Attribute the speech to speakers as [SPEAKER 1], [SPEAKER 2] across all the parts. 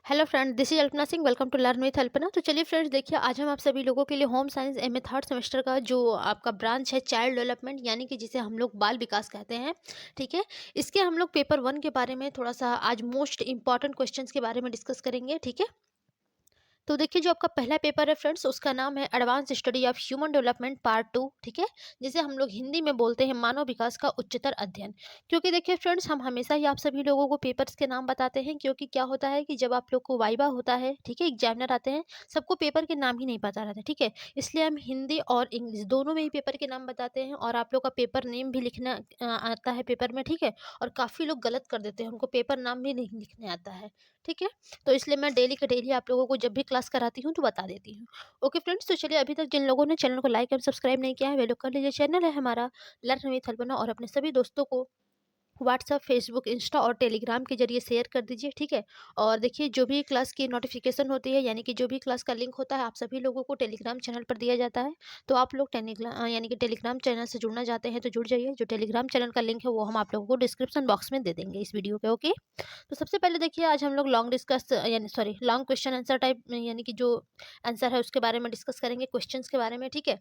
[SPEAKER 1] Hello friend, this is Alpana Singh. Welcome to learn with Alpana. तो चलिए friends, देखिए आज हम आप सभी लोगों के लिए home science MA third semester का जो आपका ब्रांच है चाइल्ड डेवलपमेंट, यानी कि जिसे हम लोग बाल विकास कहते हैं, ठीक है। इसके हम लोग पेपर 1 के बारे में थोड़ा सा आज मोस्ट इंपॉर्टेंट क्वेश्चंस के बारे में डिस्कस करेंगे, ठीक है। तो देखिए, जो आपका पहला पेपर है फ्रेंड्स, उसका नाम है advance study of human development part 2, ठीक है। जिसे हम लोग हिंदी में बोलते हैं मानव विकास का उच्चतर अध्ययन। क्योंकि देखिए फ्रेंड्स, हम हमेशा ही आप सभी लोगों को पेपर्स के नाम बताते हैं, क्योंकि क्या होता है कि जब आप लोग को वाइवा होता है, ठीक है, एग्जामिनर आते हैं, सबको पेपर के नाम ही नहीं पता रहते, ठीक है। इसलिए हम हिंदी और इंग्लिश दोनों में ही पेपर के नाम बताते हैं, और आप लोग का पेपर नेम भी लिखना आता है पेपर में, ठीक है। और काफ़ी लोग गलत कर देते हैं, उनको पेपर नाम भी नहीं लिखने आता है, ठीक है। तो इसलिए मैं डेली के डेली आप लोगों को जब भी क्लास कराती हूँ तो बता देती हूँ। ओके फ्रेंड्स, तो चलिए, अभी तक जिन लोगों ने चैनल को लाइक एंड सब्सक्राइब नहीं किया है वे लोग कर लीजिए। चैनल है हमारा लर्न विथ अल्पना, और अपने सभी दोस्तों को व्हाट्सएप, फेसबुक, इंस्टा और टेलीग्राम के जरिए शेयर कर दीजिए, ठीक है। और देखिए, जो भी क्लास की नोटिफिकेशन होती है, यानी कि जो भी क्लास का लिंक होता है, आप सभी लोगों को टेलीग्राम चैनल पर दिया जाता है। तो आप लोग यानी कि टेलीग्राम चैनल से जुड़ना चाहते हैं तो जुड़ जाइए। जो टेलीग्राम चैनल का लिंक है वो हम आप लोगों को डिस्क्रिप्शन बॉक्स में दे देंगे इस वीडियो के। ओके। तो सबसे पहले देखिए, आज हम लोग लॉन्ग क्वेश्चन आंसर टाइप यानी कि जो आंसर है उसके बारे में डिस्कस करेंगे, क्वेश्चंस के बारे में, ठीक है।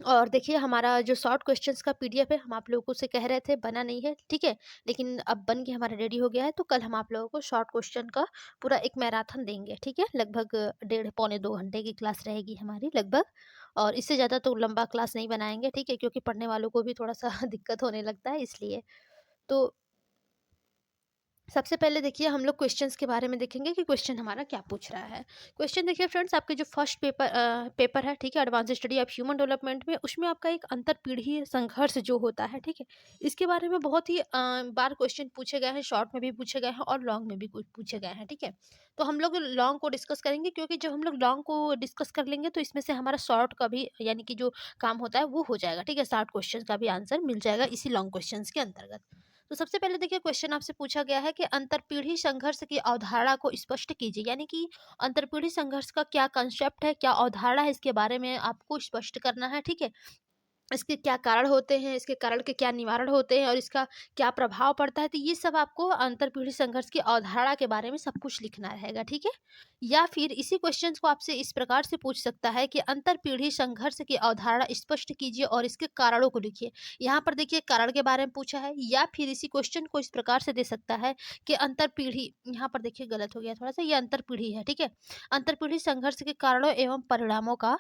[SPEAKER 1] और देखिए, हमारा जो शॉर्ट क्वेश्चंस का पीडीएफ है, हम आप लोगों से कह रहे थे बना नहीं है, ठीक है। लेकिन अब बन के हमारा रेडी हो गया है, तो कल हम आप लोगों को शॉर्ट क्वेश्चन का पूरा एक मैराथन देंगे, ठीक है। लगभग डेढ़ पौने 2 घंटे की क्लास रहेगी हमारी लगभग। और इससे ज़्यादा तो लंबा क्लास नहीं बनाएंगे, ठीक है, क्योंकि पढ़ने वालों को भी थोड़ा सा दिक्कत होने लगता है, इसलिए। तो सबसे पहले देखिए, हम लोग क्वेश्चंस के बारे में देखेंगे कि क्वेश्चन हमारा क्या पूछ रहा है। क्वेश्चन देखिए फ्रेंड्स, आपके जो फर्स्ट पेपर है, ठीक है, advance study of human development में, उसमें आपका एक अंतर पीढ़ी संघर्ष जो होता है, ठीक है। इसके बारे में बहुत ही बार क्वेश्चन पूछे गए हैं, शॉर्ट में भी पूछे गए हैं और लॉन्ग में भी कुछ पूछे गए हैं, ठीक है। तो हम लोग लॉन्ग को डिस्कस करेंगे, क्योंकि जब हम लोग लॉन्ग को डिस्कस कर लेंगे तो इसमें से हमारा शॉर्ट का भी यानी कि जो काम होता है वो हो जाएगा, ठीक है। शॉर्ट क्वेश्चन का भी आंसर मिल जाएगा इसी लॉन्ग क्वेश्चन के अंतर्गत। तो सबसे पहले देखिए, क्वेश्चन आपसे पूछा गया है कि अंतरपीढ़ी संघर्ष की अवधारणा को स्पष्ट कीजिए, यानी कि अंतरपीढ़ी संघर्ष का क्या कंसेप्ट है, क्या अवधारणा है, इसके बारे में आपको स्पष्ट करना है, ठीक है। इसके क्या कारण होते हैं, इसके कारण के क्या निवारण होते हैं और इसका क्या प्रभाव पड़ता है, तो ये सब आपको अंतरपीढ़ी संघर्ष की अवधारणा के बारे में सब कुछ लिखना रहेगा, ठीक है। या फिर इसी क्वेश्चन को आपसे इस प्रकार से पूछ सकता है कि अंतरपीढ़ी संघर्ष की अवधारणा स्पष्ट कीजिए और इसके कारणों को लिखिए। यहाँ पर देखिए, कारण के बारे में पूछा है। या फिर इसी क्वेश्चन को इस प्रकार से दे सकता है कि अंतरपीढ़ी, यहाँ पर देखिए गलत हो गया थोड़ा सा, ये अंतरपीढ़ी है, ठीक है। अंतरपीढ़ी संघर्ष के कारणों एवं परिणामों का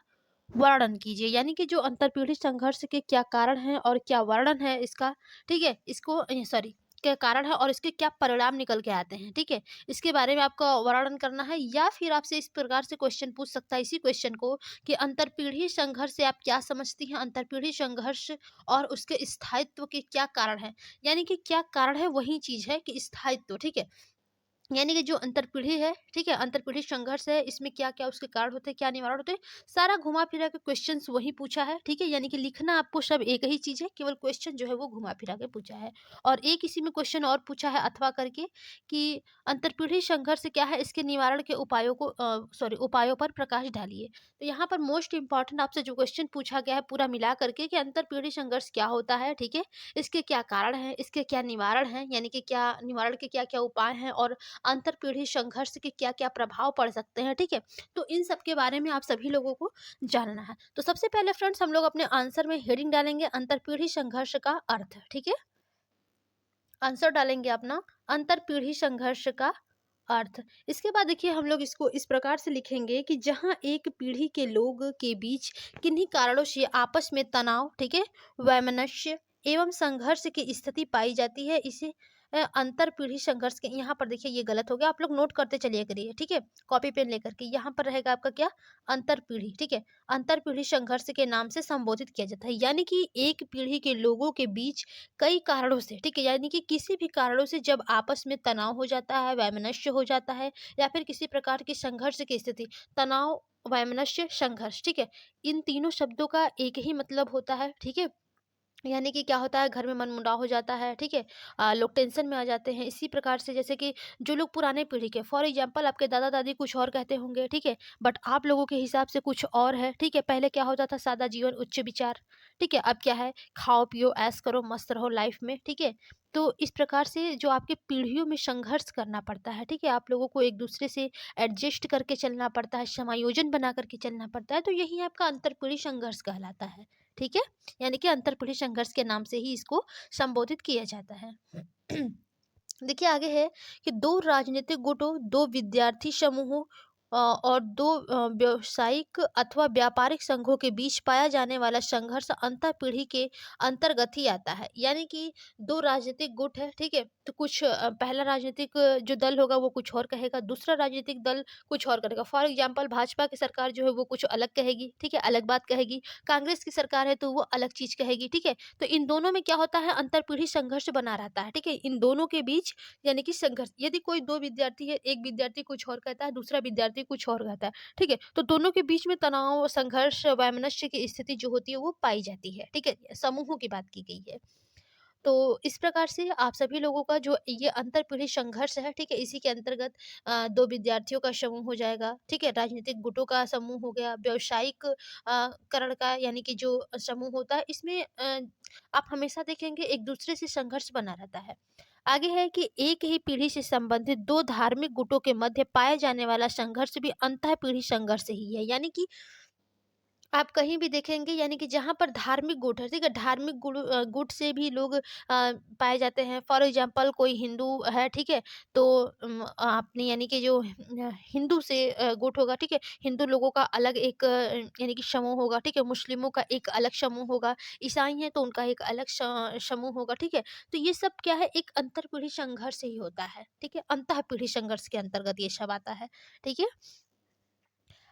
[SPEAKER 1] वर्णन कीजिए, यानी कि जो अंतरपीढ़ी संघर्ष के क्या कारण हैं और क्या वर्णन है इसका, ठीक है। इसको सॉरी, क्या कारण है और इसके क्या परिणाम निकल के आते हैं, ठीक है। इसके बारे में आपका वर्णन करना है। या फिर आपसे इस प्रकार से क्वेश्चन पूछ सकता है इसी क्वेश्चन को कि अंतरपीढ़ी संघर्ष से आप क्या समझती हैं, अंतरपीढ़ी संघर्ष और उसके स्थायित्व के क्या कारण है। यानी कि क्या कारण है वही चीज है कि स्थायित्व, ठीक है। यानी कि जो अंतरपीढ़ी है, ठीक है, अंतरपीढ़ी संघर्ष है, इसमें क्या-क्या उसके कारण होते हैं, क्या निवारण होते हैं, सारा घुमा-फिरा के क्वेश्चंस वही पूछा है, ठीक है। यानी कि लिखना आपको सब एक ही चीज़ है, केवल क्वेश्चन जो है वो घुमा-फिरा के पूछा है। और एक इसी में क्वेश्चन और पूछा है अथवा करके कि अंतरपीढ़ी संघर्ष क्या है, इसके निवारण के उपायों को उपायों पर प्रकाश डालिए। तो यहाँ पर मोस्ट इम्पोर्टेंट आपसे जो क्वेश्चन पूछा गया है पूरा मिला करके कि अंतरपीढ़ी संघर्ष क्या होता है, ठीक है, इसके क्या कारण हैं, इसके क्या निवारण हैं, यानी कि क्या निवारण के क्या-क्या उपाय हैं और अंतरपीढ़ी संघर्ष के क्या-क्या प्रभाव पड़ सकते हैं, ठीक है। तो इन सब के बारे में आप सभी लोगों को जानना है। तो सबसे पहले फ्रेंड्स, हम लोग अपने आंसर में हेडिंग डालेंगे अंतरपीढ़ी संघर्ष का अर्थ, ठीक है। आंसर डालेंगे अपना अंतरपीढ़ी संघर्ष का अर्थ। इसके बाद देखिए, हम लोग इसको इस प्रकार से लिखेंगे कि जहाँ एक पीढ़ी के लोग के बीच किन्हीं कारणों से आपस में तनाव, ठीक है, वैमनस्य एवं संघर्ष की स्थिति पाई जाती है, इसे अंतर पीढ़ी संघर्ष के, यहाँ पर देखिए ये गलत हो गया, आप लोग नोट करते चलिए करिए, ठीक है। कॉपी पेन लेकर के यहाँ पर रहेगा आपका क्या, अंतर पीढ़ी, ठीक है। अंतर पीढ़ी संघर्ष के नाम से संबोधित किया जाता है, यानी कि एक पीढ़ी के लोगों के बीच कई कारणों से, ठीक है, यानी कि किसी भी कारणों से जब आपस में तनाव हो जाता है, वैमनस्य हो जाता है, या फिर किसी प्रकार की संघर्ष की स्थिति, तनाव, वैमनस्य, संघर्ष, ठीक है। इन तीनों शब्दों का एक ही मतलब होता है, ठीक है। यानी कि क्या होता है, घर में मनमुटाव हो जाता है, ठीक है? लोग टेंशन में आ जाते हैं। इसी प्रकार से जैसे कि जो लोग पुराने पीढ़ी के, फॉर एग्ज़ाम्पल आपके दादा-दादी कुछ और कहते होंगे, ठीक है? बट आप लोगों के हिसाब से कुछ और है, ठीक है? पहले क्या होता था, सादा जीवन उच्च विचार, ठीक है? अब क्या है, खाओ-पियो, ऐश करो, मस्त रहो लाइफ़ में, ठीक है? तो इस प्रकार से जो आपके पीढ़ियों में संघर्ष करना पड़ता है, ठीक है? आप लोगों को एक-दूसरे से एडजस्ट करके चलना पड़ता है, समायोजन बना कर के चलना पड़ता है, तो यही आपका अंतरपीढ़ी संघर्ष कहलाता है, ठीक है? यानी कि अंतरपीढ़ी संघर्ष के नाम से ही इसको संबोधित किया जाता है। देखिए आगे है कि दो राजनीतिक गुटों, दो विद्यार्थी समूहों और दो व्यावसायिक अथवा व्यापारिक संघों के बीच पाया जाने वाला संघर्ष अंतर पीढ़ी के अंतर्गत ही आता है। यानी कि दो राजनीतिक गुट है, ठीक है? तो कुछ पहला राजनीतिक जो दल होगा वो कुछ और कहेगा, दूसरा राजनीतिक दल कुछ और करेगा। फॉर एग्जाम्पल भाजपा की सरकार जो है वो कुछ अलग कहेगी, ठीक है? अलग बात कहेगी। कांग्रेस की सरकार है तो वो अलग चीज कहेगी, ठीक है? तो इन दोनों में क्या होता है, अंतर पीढ़ी संघर्ष बना रहता है, ठीक है? इन दोनों के बीच यानी कि संघर्ष, यदि कोई 2 विद्यार्थी है, एक विद्यार्थी कुछ और कहता है, दूसरा विद्यार्थी कुछ और कहता है, ठीक है? तो दोनों के बीच में तनाव, संघर्ष, वैमनस्य की स्थिति जो होती है वो पाई जाती है, ठीक है? समूहों की बात की गई है। तो इस प्रकार से आप सभी लोगों का जो ये अंतरपीढ़ी संघर्ष है, ठीक है? इसी के अंतर्गत 2 विद्यार्थियों का समूह हो जाएगा, ठीक है? राजनीतिक गुटों का समूह हो गया, व्यावसायिक करण का यानी कि जो समूह होता है, इसमें आप हमेशा देखेंगे एक-दूसरे से संघर्ष बना रहता है। आगे है कि एक ही पीढ़ी से संबंधित 2 धार्मिक गुटों के मध्य पाया जाने वाला संघर्ष भी अंतःपीढ़ी संघर्ष ही है। यानी कि आप कहीं भी देखेंगे, यानी कि जहाँ पर धार्मिक गुट है, ठीक है? धार्मिक गुट से भी लोग पाए जाते हैं। फॉर एग्ज़ाम्पल कोई हिंदू है, ठीक है? तो आपने यानी कि जो हिंदू से गुट होगा, ठीक है? हिंदू लोगों का अलग एक यानी कि समूह होगा, ठीक है? मुस्लिमों का एक अलग समूह होगा, ईसाई हैं तो उनका एक अलग समूह होगा, ठीक है? तो ये सब क्या है, एक अंतरपीढ़ी संघर्ष ही होता है, ठीक है? अंतःपीढ़ी संघर्ष के अंतर्गत ये सब आता है, ठीक है?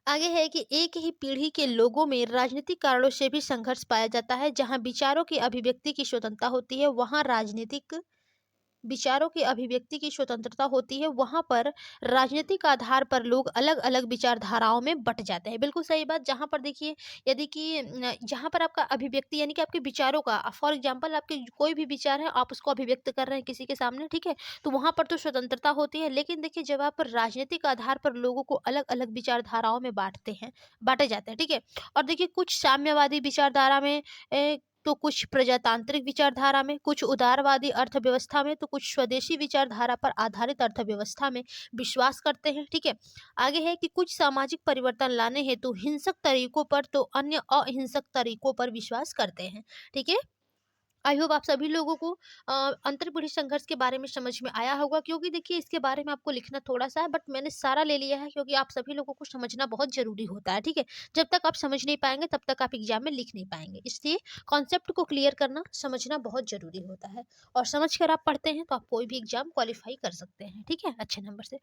[SPEAKER 1] आगे है कि एक ही पीढ़ी के लोगों में राजनीतिक कारणों से भी संघर्ष पाया जाता है। जहां विचारों की अभिव्यक्ति की स्वतंत्रता होती है, वहां राजनीतिक विचारों की अभिव्यक्ति की स्वतंत्रता होती है, वहाँ पर राजनीतिक आधार पर लोग अलग-अलग विचारधाराओं में बँट जाते हैं। बिल्कुल सही बात, जहाँ पर देखिए, यदि कि जहाँ पर आपका अभिव्यक्ति यानी कि आपके विचारों का फॉर एग्ज़ाम्पल आपके कोई भी विचार है, आप उसको अभिव्यक्त कर रहे हैं किसी के सामने, ठीक है? तो वहाँ पर तो स्वतंत्रता होती है, लेकिन देखिए जब आप राजनीतिक आधार पर लोगों को अलग-अलग विचारधाराओं में बाँटे जाते हैं, ठीक है? और देखिए कुछ साम्यवादी विचारधारा में तो कुछ प्रजातांत्रिक विचारधारा में, कुछ उदारवादी अर्थव्यवस्था में, तो कुछ स्वदेशी विचारधारा पर आधारित अर्थव्यवस्था में विश्वास करते हैं, ठीक है? आगे है कि कुछ सामाजिक परिवर्तन लाने हेतु हिंसक तरीकों पर तो अन्य अहिंसक तरीकों पर विश्वास करते हैं, ठीक है? आई होप आप सभी लोगों को अंतरपीढ़ी संघर्ष के बारे में समझ में आया होगा, क्योंकि देखिए इसके बारे में आपको लिखना थोड़ा सा है, बट मैंने सारा ले लिया है क्योंकि आप सभी लोगों को समझना बहुत जरूरी होता है, ठीक है? जब तक आप समझ नहीं पाएंगे तब तक आप एग्जाम में लिख नहीं पाएंगे, इसलिए कॉन्सेप्ट को क्लियर करना, समझना बहुत जरूरी होता है। और समझ कर आप पढ़ते हैं तो आप कोई भी एग्जाम क्वालिफाई कर सकते हैं, ठीक है, अच्छे नंबर से।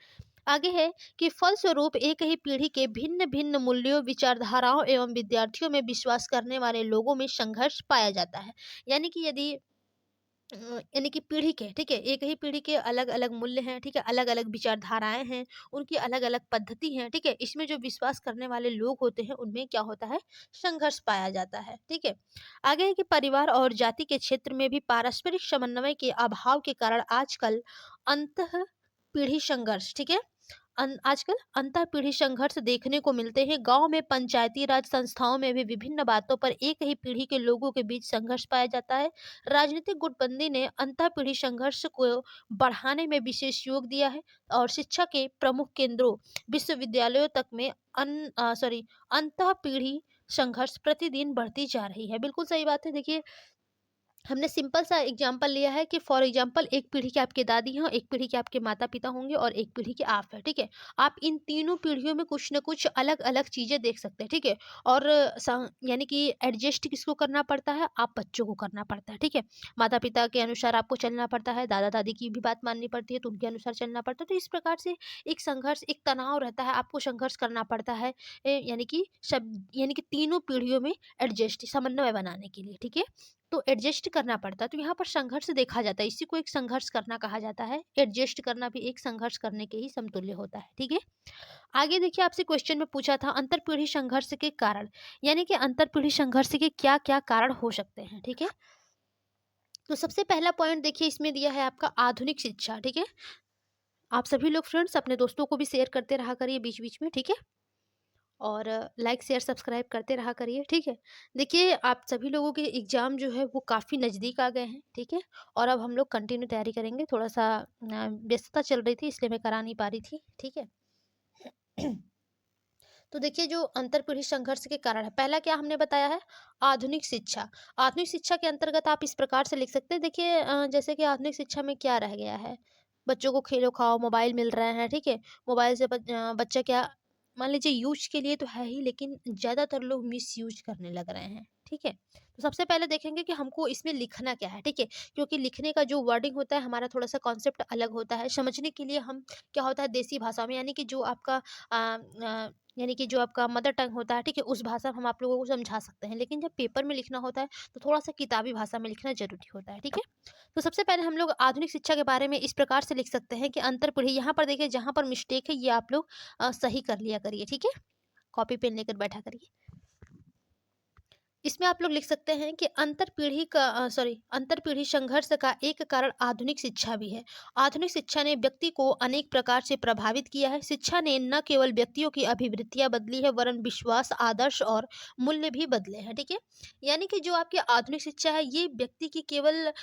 [SPEAKER 1] आगे है कि फलस्वरूप एक ही पीढ़ी के भिन्न भिन्न मूल्यों, विचारधाराओं एवं विद्यार्थियों में विश्वास करने वाले लोगों में संघर्ष पाया जाता है। यानी कि यदि यानी कि पीढ़ी के, ठीक है? एक ही पीढ़ी के अलग-अलग मूल्य हैं, ठीक है? अलग-अलग विचारधाराएँ हैं, उनकी अलग-अलग पद्धति है, ठीक है? इसमें जो विश्वास करने वाले लोग होते हैं, उनमें क्या होता है? संघर्ष पाया जाता है, ठीक है? आगे है कि परिवार और जाति के क्षेत्र में भी पारस्परिक समन्वय के अभाव के कारण आजकल अंतः पीढ़ी संघर्ष, ठीक है? आजकल अंतःपीढ़ी संघर्ष देखने को मिलते हैं। गांव में पंचायती राज संस्थाओं में भी विभिन्न बातों पर एक ही पीढ़ी के लोगों के बीच संघर्ष पाया जाता है। राजनीतिक गुटबंदी ने अंतःपीढ़ी संघर्ष को बढ़ाने में विशेष योग दिया है और शिक्षा के प्रमुख केंद्रों, विश्वविद्यालयों तक में अंतःपीढ़ी संघर्ष प्रतिदिन बढ़ती जा रही है। बिल्कुल सही बात है। देखिए हमने सिंपल सा एग्जांपल लिया है कि फॉर एग्जांपल एक पीढ़ी के आपके दादी हैं, एक पीढ़ी के आपके माता-पिता होंगे और एक पीढ़ी के आप हैं, ठीक है? आप इन तीनों पीढ़ियों में कुछ न कुछ अलग-अलग चीज़ें देख सकते हैं, ठीक है? और यानी कि एडजस्ट किसको करना पड़ता है? आप बच्चों को करना पड़ता है, ठीक है? माता-पिता के अनुसार आपको चलना पड़ता है, दादा-दादी की भी बात माननी पड़ती है, तो उनके अनुसार चलना पड़ता है। तो इस प्रकार से एक संघर्ष, एक तनाव रहता है, आपको संघर्ष करना पड़ता है यानी कि तीनों पीढ़ियों में एडजस्ट समन्वय बनाने के लिए, ठीक है? तो एडजस्ट करना पड़ता है, तो यहाँ पर संघर्ष देखा जाता है, इसी को एक संघर्ष करना कहा जाता है। एडजस्ट करना भी एक संघर्ष करने के ही समतुल्य होता है, ठीक है? आगे देखिए आपसे क्वेश्चन में पूछा था अंतरपीढ़ी संघर्ष के कारण, यानी कि अंतरपीढ़ी संघर्ष के क्या-क्या कारण हो सकते हैं, ठीक है? तो सबसे पहला पॉइंट देखिए इसमें दिया है आपका आधुनिक शिक्षा, ठीक है। आप सभी लोग फ्रेंड्स अपने दोस्तों को भी शेयर करते रहा करिए बीच-बीच में, ठीक है? और लाइक, शेयर, सब्सक्राइब करते रहा करिए, ठीक है? देखिए, आप सभी लोगों के एग्ज़ाम जो है वो काफ़ी नज़दीक आ गए हैं, ठीक है? और अब हम लोग कंटिन्यू तैयारी करेंगे। थोड़ा-सा व्यस्तता चल रही थी इसलिए मैं करा नहीं पा रही थी, ठीक है? तो देखिए जो अंतरपीढ़ी संघर्ष के कारण है, पहला क्या हमने बताया है? आधुनिक शिक्षा। आधुनिक शिक्षा के अंतर्गत आप इस प्रकार से लिख सकते हैं, देखिए जैसे कि आधुनिक शिक्षा में क्या रह गया है? बच्चों को खेलो-खाओ, मोबाइल मिल रहे हैं, ठीक है? मोबाइल से बच्चा क्या, मान लीजिए यूज़ के लिए तो है ही, लेकिन ज़्यादातर लोग मिसयूज़ करने लग रहे हैं, ठीक है? तो सबसे पहले देखेंगे कि हमको इसमें लिखना क्या है, ठीक है? क्योंकि लिखने का जो वर्डिंग होता है हमारा थोड़ा-सा कॉन्सेप्ट अलग होता है। समझने के लिए हम क्या होता है देसी भाषा में, यानी कि जो आपका यानी कि जो आपका मदर टंग होता है, ठीक है? उस भाषा में हम आप लोगों को समझा सकते हैं। लेकिन जब पेपर में लिखना होता है तो थोड़ा-सा किताबी भाषा में लिखना ज़रूरी होता है, ठीक है? तो सबसे पहले हम लोग आधुनिक शिक्षा के बारे में इस प्रकार से लिख सकते हैं कि अंतरपीढ़ी, यहाँ पर देखिए जहाँ पर मिस्टेक है ये आप लोग सही कर लिया करिए, ठीक है? कॉपी पेन लेकर बैठा करिए। इसमें आप लोग लिख सकते हैं कि अंतरपीढ़ी संघर्ष का एक कारण आधुनिक शिक्षा भी है। आधुनिक शिक्षा ने व्यक्ति को अनेक प्रकार से प्रभावित किया है। शिक्षा ने न केवल व्यक्तियों की अभिवृत्तियां बदली है, वरन विश्वास, आदर्श और मूल्य भी बदले हैं, ठीक है। यानी कि जो आपकी आधुनिक शिक्षा है ये व्यक्ति की केवल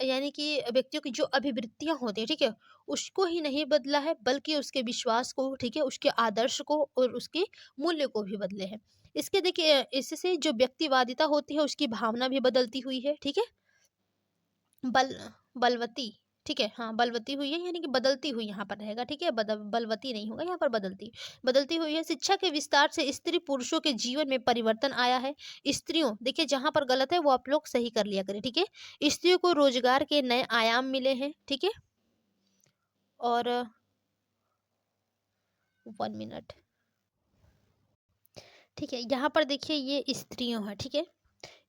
[SPEAKER 1] यानी कि व्यक्तियों की जो अभिवृत्तियां होती है, ठीक है, उसको ही नहीं बदला है, बल्कि उसके विश्वास को, ठीक है, उसके आदर्श को और उसके मूल्य को भी बदले हैं। इसके देखिए इससे जो व्यक्तिवादिता होती है उसकी भावना भी बदलती हुई है, ठीक है? बल बलवती, ठीक है? हाँ, बलवती हुई है, यानी कि बदलती हुई यहाँ पर रहेगा, ठीक है? बलवती नहीं होगा यहाँ पर, बदलती। बदलती हुई है। शिक्षा के विस्तार से स्त्री पुरुषों के जीवन में परिवर्तन आया है। स्त्रियों, देखिए जहाँ पर गलत है वो आप लोग सही कर लिया करें, ठीक है? स्त्रियों को रोजगार के नए आयाम मिले हैं, ठीक है? और 1 मिनट, ठीक है? यहाँ पर देखिए ये स्त्रियों है, ठीक है?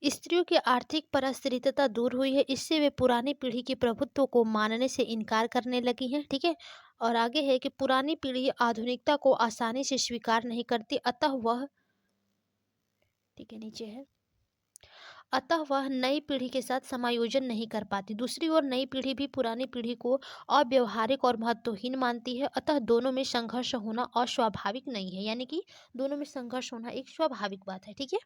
[SPEAKER 1] स्त्रियों की आर्थिक पराश्रितता दूर हुई है। इससे वे पुरानी पीढ़ी के प्रभुत्व को मानने से इनकार करने लगी हैं, ठीक है। और आगे है कि पुरानी पीढ़ी आधुनिकता को आसानी से स्वीकार नहीं करती, अतः वह, ठीक है, नीचे है, अतः वह नई पीढ़ी के साथ समायोजन नहीं कर पाती। दूसरी ओर नई पीढ़ी भी पुरानी पीढ़ी को अव्यवहारिक और महत्वहीन मानती है, अतः दोनों में संघर्ष होना अस्वाभाविक नहीं है। यानी कि दोनों में संघर्ष होना एक स्वाभाविक बात है, ठीक है।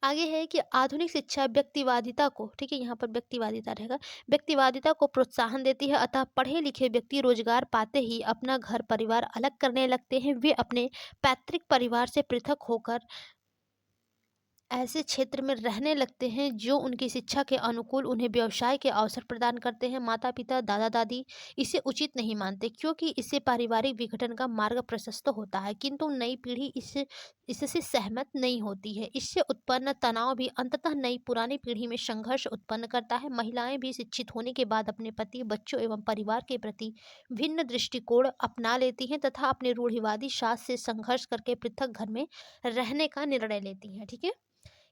[SPEAKER 1] आगे है कि आधुनिक शिक्षा व्यक्तिवादिता को, ठीक है, यहाँ पर व्यक्तिवादिता रहेगा, व्यक्तिवादिता को प्रोत्साहन देती है। अतः पढ़े लिखे व्यक्ति रोजगार पाते ही अपना घर परिवार अलग करने लगते हैं। वे अपने पैतृक परिवार से पृथक होकर ऐसे क्षेत्र में रहने लगते हैं जो उनकी शिक्षा के अनुकूल उन्हें व्यवसाय के अवसर प्रदान करते हैं। माता पिता, दादा दादी इसे उचित नहीं मानते, क्योंकि इससे पारिवारिक विघटन का मार्ग प्रशस्त होता है, किंतु नई पीढ़ी इससे सहमत नहीं होती है। इससे उत्पन्न तनाव भी अंततः नई पुरानी पीढ़ी में संघर्ष उत्पन्न करता है। महिलाएं भी शिक्षित होने के बाद अपने पति, बच्चों एवं परिवार के प्रति भिन्न दृष्टिकोण अपना लेती हैं तथा अपने रूढ़िवादी सास से संघर्ष करके पृथक घर में रहने का निर्णय लेती हैं, ठीक है।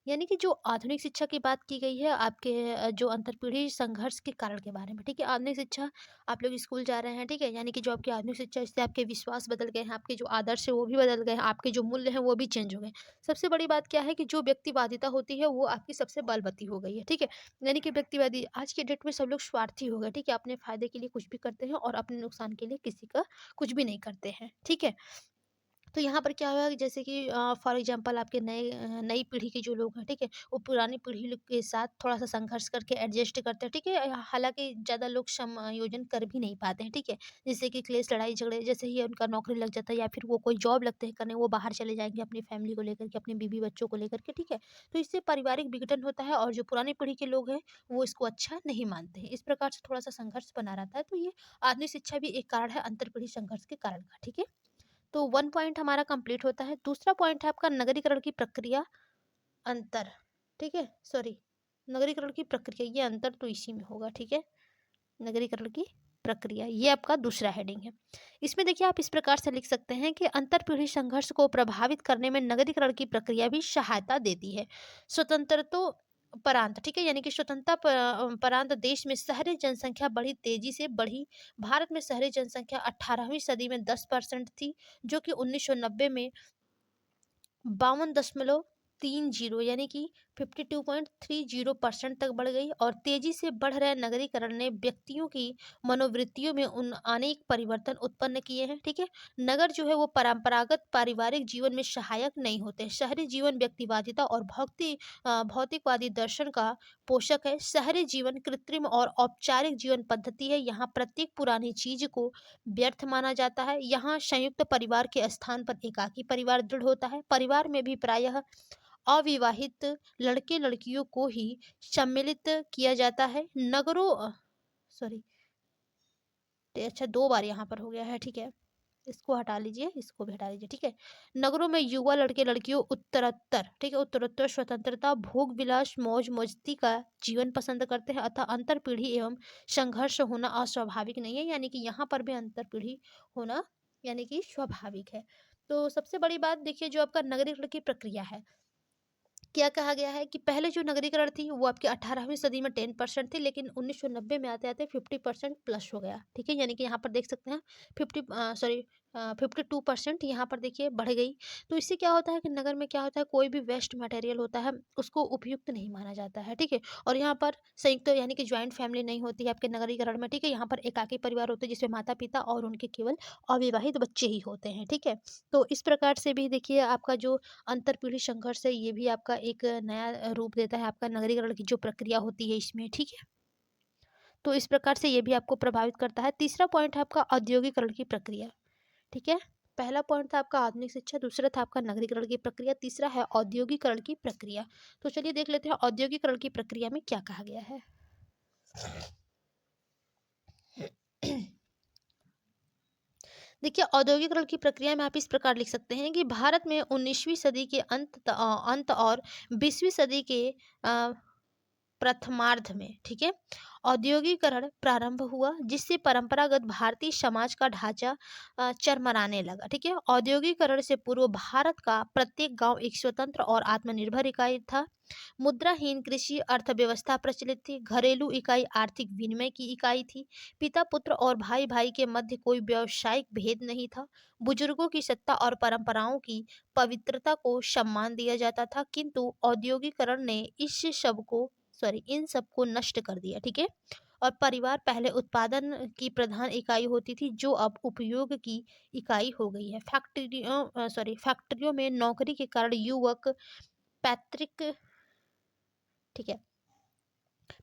[SPEAKER 1] यानी कि जो आधुनिक शिक्षा की बात की गई है आपके जो अंतरपीढ़ी संघर्ष के कारण के बारे में, ठीक है। आधुनिक शिक्षा, आप लोग स्कूल जा रहे हैं, ठीक है, यानी कि जो आपकी आधुनिक शिक्षा, इससे आपके विश्वास बदल गए हैं, आपके जो आदर्श है वो भी बदल गए हैं, आपके जो मूल्य हैं वो भी चेंज हो गए। सबसे बड़ी बात क्या है कि जो व्यक्तिवादिता होती है वो आपकी सबसे बलवती हो गई है, ठीक है। यानी कि व्यक्तिवादी आज के डेट में सब लोग स्वार्थी हो गए, ठीक है, अपने फायदे के लिए कुछ भी करते हैं और अपने नुकसान के लिए किसी का कुछ भी नहीं करते हैं, ठीक है। तो यहाँ पर क्या हुआ कि जैसे कि फॉर एग्जांपल आपके नई पीढ़ी के जो लोग हैं, ठीक है, वो पुरानी पीढ़ी लोग के साथ थोड़ा-सा संघर्ष करके एडजस्ट करते हैं, ठीक है। हालाँकि ज़्यादा लोग समायोजन कर भी नहीं पाते हैं, ठीक है। जिससे कि क्लेश, लड़ाई झगड़े, जैसे ही उनका नौकरी लग जाता है या फिर वो कोई जॉब लगते हैं करने, वो बाहर चले जाएँगे अपनी फैमिली को लेकर के, अपने बीवी-बच्चों को लेकर के, ठीक है। तो इससे पारिवारिक विघटन होता है और जो पुरानी पीढ़ी के लोग हैं, वो इसको अच्छा नहीं मानते हैं। इस प्रकार से थोड़ा-सा संघर्ष बना रहता है। तो ये आधुनिक शिक्षा भी एक कारण है अंतरपीढ़ी संघर्ष के कारण का, ठीक है। तो 1 पॉइंट हमारा कंप्लीट होता है। दूसरा पॉइंट है आपका नगरीकरण की प्रक्रिया अंतर, ठीक है? सॉरी, नगरीकरण की प्रक्रिया, ये अंतर तो इसी में होगा, ठीक है? नगरीकरण की प्रक्रिया, ये आपका दूसरा हेडिंग है। इसमें देखिए आप इस प्रकार से लिख सकते हैं कि अंतरपीढ़ी संघर्ष को प्रभावित करने में नगरीकरण की प्रक्रिया भी सहायता देती है। स्वतंत्रतो परांत, ठीक है, यानी कि स्वतंत्रता परांत देश में शहरी जनसंख्या बड़ी तेजी से बढ़ी। भारत में शहरी जनसंख्या 18वीं सदी में 10% थी, जो कि 1990 में 52.30, यानी कि 52.30% तक बढ़ गई। और तेजी से बढ़ रहे नगरीकरण ने व्यक्तियों की मनोवृत्तियों में उन अनेक परिवर्तन उत्पन्न किए हैं। ठीक है, नगर जो है वो परंपरागत पारिवारिक जीवन में सहायक नहीं होते। शहरी जीवन व्यक्तिवादिता और भौतिकवादी दर्शन का पोषक है। शहरी जीवन कृत्रिम और औपचारिक जीवन पद्धति है। यहाँ प्रत्येक पुरानी चीज को व्यर्थ माना जाता है। यहाँ संयुक्त परिवार के स्थान पर एकाकी परिवार दृढ़ होता है। परिवार में भी प्रायः अविवाहित लड़के लड़कियों को ही सम्मिलित किया जाता है। नगरों सॉरी, अच्छा 2 बार यहाँ पर हो गया है। ठीक है, इसको हटा लीजिए, इसको भी हटा लीजिए। ठीक है, नगरों में युवा लड़के लड़कियों उत्तरोत्तर, ठीक है, उत्तरोत्तर स्वतंत्रता, भोग विलास, मौज मस्ती का जीवन पसंद करते हैं। अतः अंतर पीढ़ी एवं संघर्ष होना अस्वाभाविक नहीं है, यानी कि यहाँ पर भी अंतर पीढ़ी होना यानी कि स्वाभाविक है। तो सबसे बड़ी बात देखिए, जो आपका नगरीकरण की प्रक्रिया है, क्या कहा गया है कि पहले जो नगरीकरण थी वो आपके 18वीं सदी में 10% थी, लेकिन 1990 में आते आते 50% प्लस हो गया। ठीक है, यानी कि यहाँ पर देख सकते हैं 52% यहाँ पर देखिए बढ़ गई। तो इससे क्या होता है कि नगर में क्या होता है, कोई भी वेस्ट मटेरियल होता है उसको उपयुक्त नहीं माना जाता है। ठीक है, और यहाँ पर संयुक्त यानी कि ज्वाइंट फैमिली नहीं होती है आपके नगरीकरण में। ठीक है, यहाँ पर एकाकी परिवार होते हैं जिसमें माता पिता और उनके केवल अविवाहित बच्चे ही होते हैं। ठीक है, तो इस प्रकार से भी देखिए आपका जो अंतरपीढ़ी संघर्ष है ये भी आपका एक नया रूप देता है आपका नगरीकरण की जो प्रक्रिया होती है इसमें। ठीक है, तो इस प्रकार से ये भी आपको प्रभावित करता है। तीसरा पॉइंट है आपका औद्योगिकरण की प्रक्रिया। ठीक है, पहला पॉइंट था आपका आधुनिक शिक्षा, दूसरा था आपका नगरीकरण की प्रक्रिया, तीसरा है औद्योगिकरण की प्रक्रिया। तो चलिए देख लेते हैं औद्योगिकरण की प्रक्रिया में क्या कहा गया है। देखिए, औद्योगिकरण की प्रक्रिया में आप इस प्रकार लिख सकते हैं कि भारत में 19वीं सदी के अंत और 20वीं सदी के अ, प्रथमार्ध में, ठीक है, औद्योगिकरण प्रारंभ हुआ, जिससे परंपरागत भारतीय समाज का ढांचा चरमराने लगा। ठीक है, औद्योगिकरण से पूर्व भारत का प्रत्येक गांव एक स्वतंत्र और आत्मनिर्भर इकाई था। मुद्राहीन कृषि अर्थव्यवस्था प्रचलित थी। घरेलू इकाई आर्थिक विनिमय की इकाई थी। पिता पुत्र और भाई भाई के मध्य कोई व्यावसायिक भेद नहीं था। बुजुर्गों की सत्ता और परंपराओं की पवित्रता को सम्मान दिया जाता था, किंतु औद्योगिकरण ने इन सब को नष्ट कर दिया। ठीक है, और परिवार पहले उत्पादन की प्रधान इकाई होती थी, जो अब उपयोग की इकाई हो गई है। फैक्ट्रियों में नौकरी के कारण युवक पैतृक ठीक है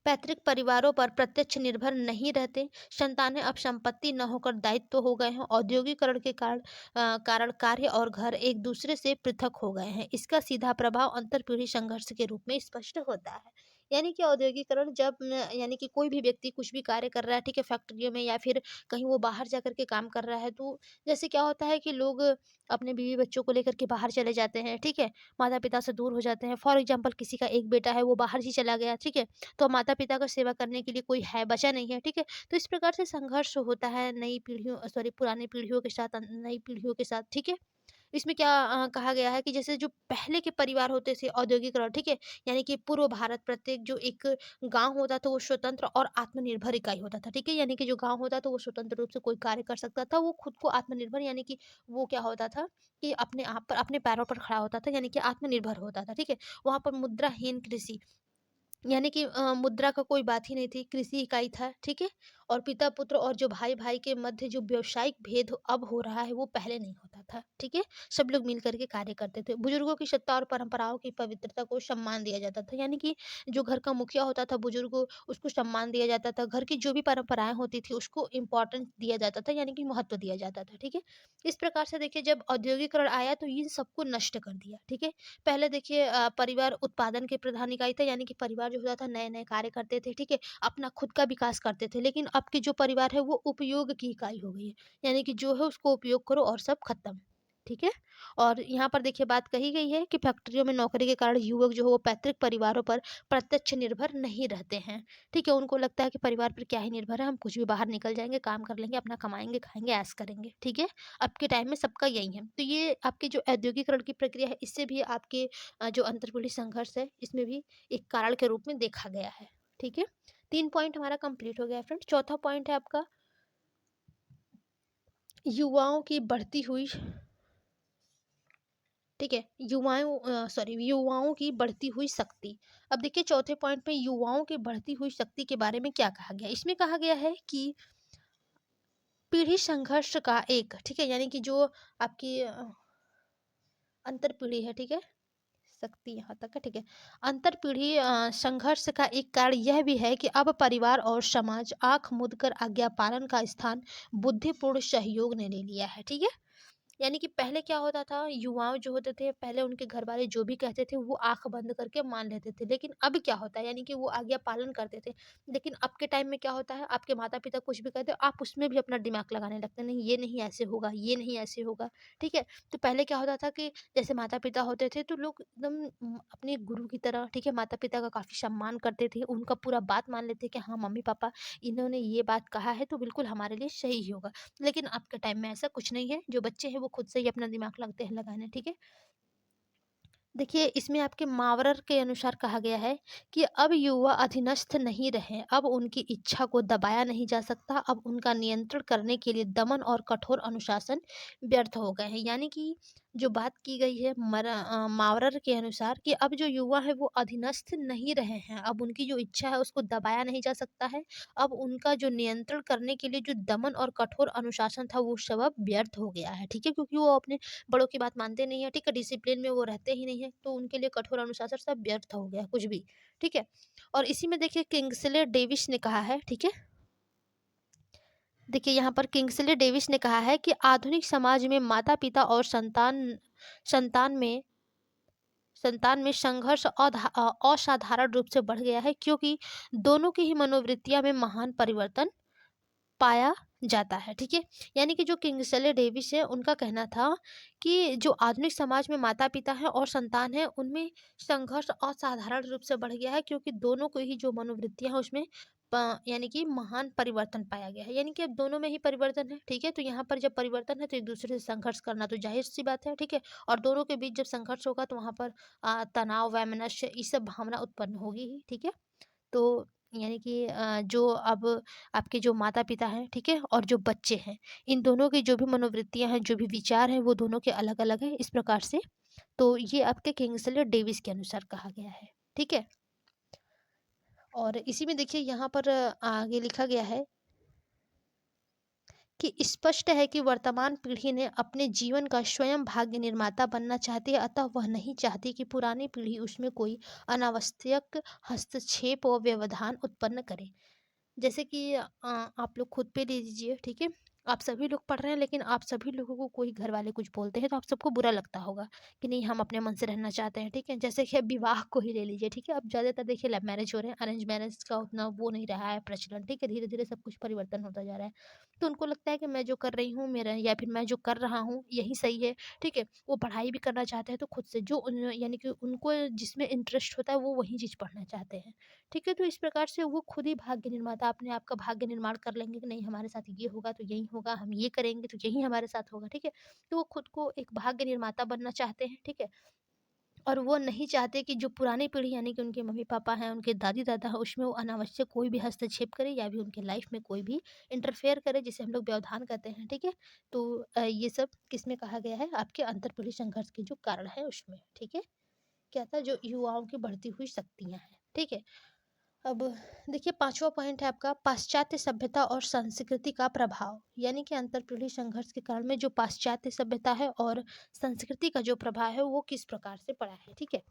[SPEAKER 1] पैतृक परिवारों पर प्रत्यक्ष निर्भर नहीं रहते। संतानें अब संपत्ति न होकर दायित्व हो गए हैं। औद्योगिकरण के कारण कार्य और घर एक दूसरे से पृथक हो गए हैं। इसका सीधा प्रभाव अंतरपीढ़ी संघर्ष के रूप में स्पष्ट होता है। यानी कि औद्योगिकरण जब यानी कि कोई भी व्यक्ति कुछ भी कार्य कर रहा है, ठीक है, फैक्ट्रियों में या फिर कहीं वो बाहर जा करके काम कर रहा है, तो जैसे क्या होता है कि लोग अपने बीवी बच्चों को लेकर के बाहर चले जाते हैं। ठीक है, माता पिता से दूर हो जाते हैं। फॉर एग्जाम्पल किसी का एक बेटा है वो बाहर ही चला गया। ठीक है, तो माता-पिता का सेवा करने के लिए कोई है बचा नहीं है, ठीक है? तो इस प्रकार से संघर्ष होता है नई पीढ़ियों पुरानी पीढ़ियों के साथ नई पीढ़ियों के साथ, ठीक है? इसमें क्या कहा गया है कि जैसे जो पहले के परिवार होते थे औद्योगिकरण, ठीक है? यानी कि पूर्व भारत प्रत्येक जो एक गाँव होता था वो स्वतंत्र और आत्मनिर्भर इकाई होता था, ठीक है? यानी कि जो गाँव होता था वो स्वतंत्र रूप से कोई कार्य कर सकता था, वो खुद को आत्मनिर्भर यानी कि वो क्या होता था कि अपने आप पर अपने पैरों पर खड़ा होता था, यानी कि आत्मनिर्भर होता था, ठीक है? वहाँ पर मुद्राहीन कृषि यानी कि मुद्रा का कोई बात ही नहीं थी, कृषि इकाई था, ठीक है? और पिता-पुत्र और जो भाई-भाई के मध्य जो व्यावसायिक भेद अब हो रहा है, वो पहले नहीं होता था, ठीक है? सब लोग मिल कर के कार्य करते थे। बुजुर्गों की सत्ता और परंपराओं की पवित्रता को सम्मान दिया जाता था, यानी कि जो घर का मुखिया होता था, बुजुर्ग, उसको सम्मान दिया जाता था। घर की जो भी परंपराएँ होती थी, उसको इम्पोर्टेंस दिया जाता था, यानी कि महत्व दिया जाता था, ठीक है? इस प्रकार से देखिए जब औद्योगिकरण आया, तो इन सबको नष्ट कर दिया, ठीक है? पहले देखिए परिवार उत्पादन के प्रधान इकाई था, यानी कि परिवार जो होता था नए-नए कार्य करते थे, ठीक है? अपना खुद का विकास करते थे। लेकिन अब की जो परिवार है वो उपयोग की इकाई हो गई है। यानी कि जो है उसको उपयोग करो और सब खत्म। ठीक है? और यहाँ पर देखिए बात कही गई है कि फैक्ट्रियों में नौकरी के कारण युवक जो है वो पैतृक परिवारों पर प्रत्यक्ष निर्भर नहीं रहते हैं। ठीक है? उनको लगता है कि परिवार पर क्या ही निर्भर है, हम कुछ भी बाहर निकल जाएँगे, काम कर लेंगे, अपना कमाएँगे, खाएँगे, ऐश करेंगे। ठीक है? अब के टाइम में सबका यही है। तो ये आपकी जो औद्योगिकरण की प्रक्रिया है इससे भी आपके जो अंतर्पुलीय संघर्ष है इसमें भी एक कारण के रूप में देखा गया है। ठीक है? 3 पॉइंट हमारा कंप्लीट हो गया है फ्रेंड्स। चौथा पॉइंट है आपका युवाओं की बढ़ती हुई ठीक है? युवाओं की बढ़ती हुई शक्ति। अब देखिए चौथे पॉइंट में युवाओं की बढ़ती हुई शक्ति के बारे में क्या कहा गया है? इसमें कहा गया है कि पीढ़ी संघर्ष का एक, ठीक है? यानी कि जो आपकी अंतर पीढ़ी है, ठीक है? शक्ति यहाँ तक है, ठीक है? अंतर पीढ़ी संघर्ष का एक कारण यह भी है कि अब परिवार और समाज आँख मूंद कर आज्ञा पालन का स्थान बुद्धिपूर्ण सहयोग ने ले लिया है, ठीक है? यानी कि पहले क्या होता था, युवाओं जो होते थे पहले उनके घर वाले जो भी कहते थे वो आंख बंद करके मान लेते थे, लेकिन अब क्या होता है, यानी कि वो आज्ञा पालन करते थे। लेकिन अब के टाइम में क्या होता है, आपके माता पिता कुछ भी कहते हो आप उसमें भी अपना दिमाग लगाने लगते हैं, नहीं ये नहीं ऐसे होगा, ये नहीं ऐसे होगा, ठीक है? तो पहले क्या होता था कि जैसे माता पिता होते थे तो लोग एकदम अपने गुरु की तरह, ठीक है, माता पिता का काफी सम्मान करते थे, उनका पूरा बात मान लेते कि हाँ मम्मी पापा इन्होंने ये बात कहा है तो बिल्कुल हमारे लिए सही ही होगा। लेकिन अब के टाइम में ऐसा कुछ नहीं है, जो बच्चे हैं वो खुद से ही अपना दिमाग लगते हैं लगाने, ठीक है? देखिए इसमें आपके मावरर के अनुसार कहा गया है कि अब युवा अधीनस्थ नहीं रहे, अब उनकी इच्छा को दबाया नहीं जा सकता, अब उनका नियंत्रण करने के लिए दमन और कठोर अनुशासन व्यर्थ हो गए हैं। यानी कि जो बात की गई है मावरर के अनुसार कि अब जो युवा है वो अधीनस्थ नहीं रहे हैं, अब उनकी जो इच्छा है उसको दबाया नहीं जा सकता है, अब उनका जो नियंत्रण करने के लिए जो दमन और कठोर अनुशासन था वो सब अब व्यर्थ हो गया है, ठीक है? क्योंकि वो अपने बड़ों की बात मानते नहीं है, ठीक है? डिसिप्लिन में वो रहते ही नहीं है, तो उनके लिए कठोर अनुशासन सब व्यर्थ हो गया कुछ भी, ठीक है? और इसी में देखिए किंग्सले डेविस ने कहा है, ठीक है? देखिए यहाँ पर किंग्सले डेविस ने कहा है कि आधुनिक समाज में माता-पिता और संतान में संघर्ष असाधारण रूप से बढ़ गया है, क्योंकि दोनों की ही मनोवृत्तियां में महान परिवर्तन पाया जाता है, ठीक है? यानी कि जो किंग्सले डेविस है उनका कहना था कि जो आधुनिक समाज में माता-पिता हैं और संतान है उनमें संघर्ष असाधारण रूप से बढ़ गया है, क्योंकि दोनों को ही जो मनोवृत्तियाँ हैं उसमें यानी कि महान परिवर्तन पाया गया है। यानी कि अब दोनों में ही परिवर्तन है, ठीक है? तो यहाँ पर जब परिवर्तन है तो एक-दूसरे से संघर्ष करना तो ज़ाहिर-सी बात है, ठीक है? और दोनों के बीच जब संघर्ष होगा तो वहाँ पर तनाव, वैमनस्य ये सब भावना उत्पन्न होगी ही, ठीक है? तो यानी कि जो अब आपके जो माता-पिता हैं, ठीक है? और जो बच्चे हैं, इन दोनों की जो भी मनोवृत्तियाँ हैं, जो भी विचार हैं, वो दोनों के अलग-अलग हैं, इस प्रकार से। तो ये आपके किंग्सले डेविस के अनुसार कहा गया है, ठीक है? और इसी में देखिए यहाँ पर आगे लिखा गया है कि स्पष्ट है कि वर्तमान पीढ़ी ने अपने जीवन का स्वयं भाग्य निर्माता बनना चाहती है, अतः वह नहीं चाहती कि पुरानी पीढ़ी उसमें कोई अनावश्यक हस्तक्षेप और व्यवधान उत्पन्न करे। जैसे कि आप लोग खुद पे ले लीजिए, ठीक है? आप सभी लोग पढ़ रहे हैं, लेकिन आप सभी लोगों को कोई घर वाले कुछ बोलते हैं तो आप सबको बुरा लगता होगा कि नहीं हम अपने मन से रहना चाहते हैं, ठीक है? जैसे कि अब विवाह को ही ले लीजिए, ठीक है? अब ज़्यादातर देखिए लव मैरिज हो रहे हैं, अरेंज मैरिज का उतना वो नहीं रहा है प्रचलन, ठीक है? धीरे-धीरे सब कुछ परिवर्तन होता जा रहा है। तो उनको लगता है कि मैं जो कर रही हूँ मेरा, या फिर मैं जो कर रहा हूँ यही सही है, ठीक है? वो पढ़ाई भी करना चाहते हैं तो खुद से जो यानी कि उनको जिसमें इंटरेस्ट होता है वो वही चीज़ पढ़ना चाहते हैं। ठीक है? तो इस प्रकार से वो खुद ही भाग्य निर्माता अपने आप का भाग्य निर्माण कर लेंगे कि नहीं हमारे साथ ये होगा तो यही होगा, हम ये करेंगे तो यही हमारे साथ होगा, ठीक है? तो वो खुद को एक भाग्य निर्माता बनना चाहते हैं, ठीक है? और वो नहीं चाहते कि जो पुरानी पीढ़ी यानी कि उनके मम्मी-पापा हैं, उनके दादी-दादा हैं, उसमें वो अनावश्यक कोई भी हस्तक्षेप करे या भी उनके लाइफ में कोई भी इंटरफेयर करे, जिसे हम लोग व्यवधान कहते हैं, ठीक है? तो ये सब किसमें कहा गया है? आपके अंतर-पीढ़ी संघर्ष के जो कारण है उसमें, ठीक है? क्या था? जो युवाओं की बढ़ती हुई शक्तियाँ हैं, ठीक है? अब देखिए पांचवा पॉइंट है आपका पाश्चात्य सभ्यता और संस्कृति का प्रभाव, यानी कि अंतरपीढ़ी संघर्ष के कारण में जो पाश्चात्य सभ्यता है और संस्कृति का जो प्रभाव है वो किस प्रकार से पड़ा है, ठीक है?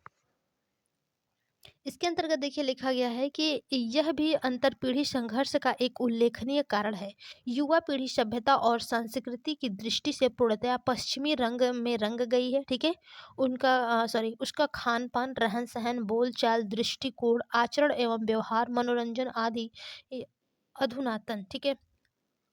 [SPEAKER 1] इसके अंतर्गत देखिए लिखा गया है कि यह भी अंतरपीढ़ी संघर्ष का एक उल्लेखनीय कारण है। युवा पीढ़ी सभ्यता और संस्कृति की दृष्टि से पूर्णतया पश्चिमी रंग में रंग गई है, ठीक है? उसका खान पान, रहन सहन, बोल चाल, दृष्टिकोण, आचरण एवं व्यवहार, मनोरंजन आदि ये अधुनातन, ठीक है,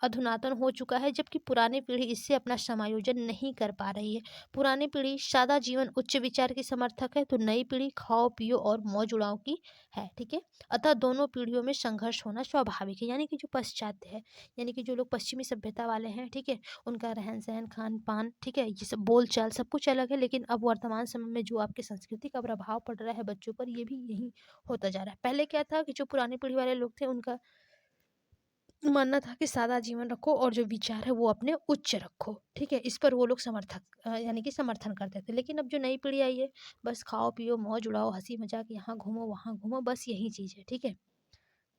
[SPEAKER 1] अधुनातन हो चुका है, जबकि पुरानी पीढ़ी इससे अपना समायोजन नहीं कर पा रही है। पुरानी पीढ़ी सादा जीवन, उच्च विचार की समर्थक है, तो नई पीढ़ी खाओ पियो और मौज उड़ाओ की है, ठीक है? अतः दोनों पीढ़ियों में संघर्ष होना स्वाभाविक है। यानी कि जो पश्चात्य है, यानी कि जो लोग पश्चिमी सभ्यता वाले हैं, ठीक है? उनका रहन सहन, खान पान, ठीक है, ये सब बोल चाल सब कुछ अलग है, लेकिन अब वर्तमान समय में जो आपकी संस्कृति का प्रभाव पड़ रहा है बच्चों पर, ये भी यही होता जा रहा है। पहले क्या था कि जो पुरानी पीढ़ी वाले लोग थे उनका मानना था कि सादा जीवन रखो और जो विचार है वो अपने उच्च रखो, ठीक है? इस पर वो लोग यानी कि समर्थन करते थे। लेकिन अब जो नई पीढ़ी आई है, बस खाओ, पियो, मौज उड़ाओ, हँसी मज़ाक, यहाँ घूमो, वहाँ घूमो, बस यही चीज़ है, ठीक है?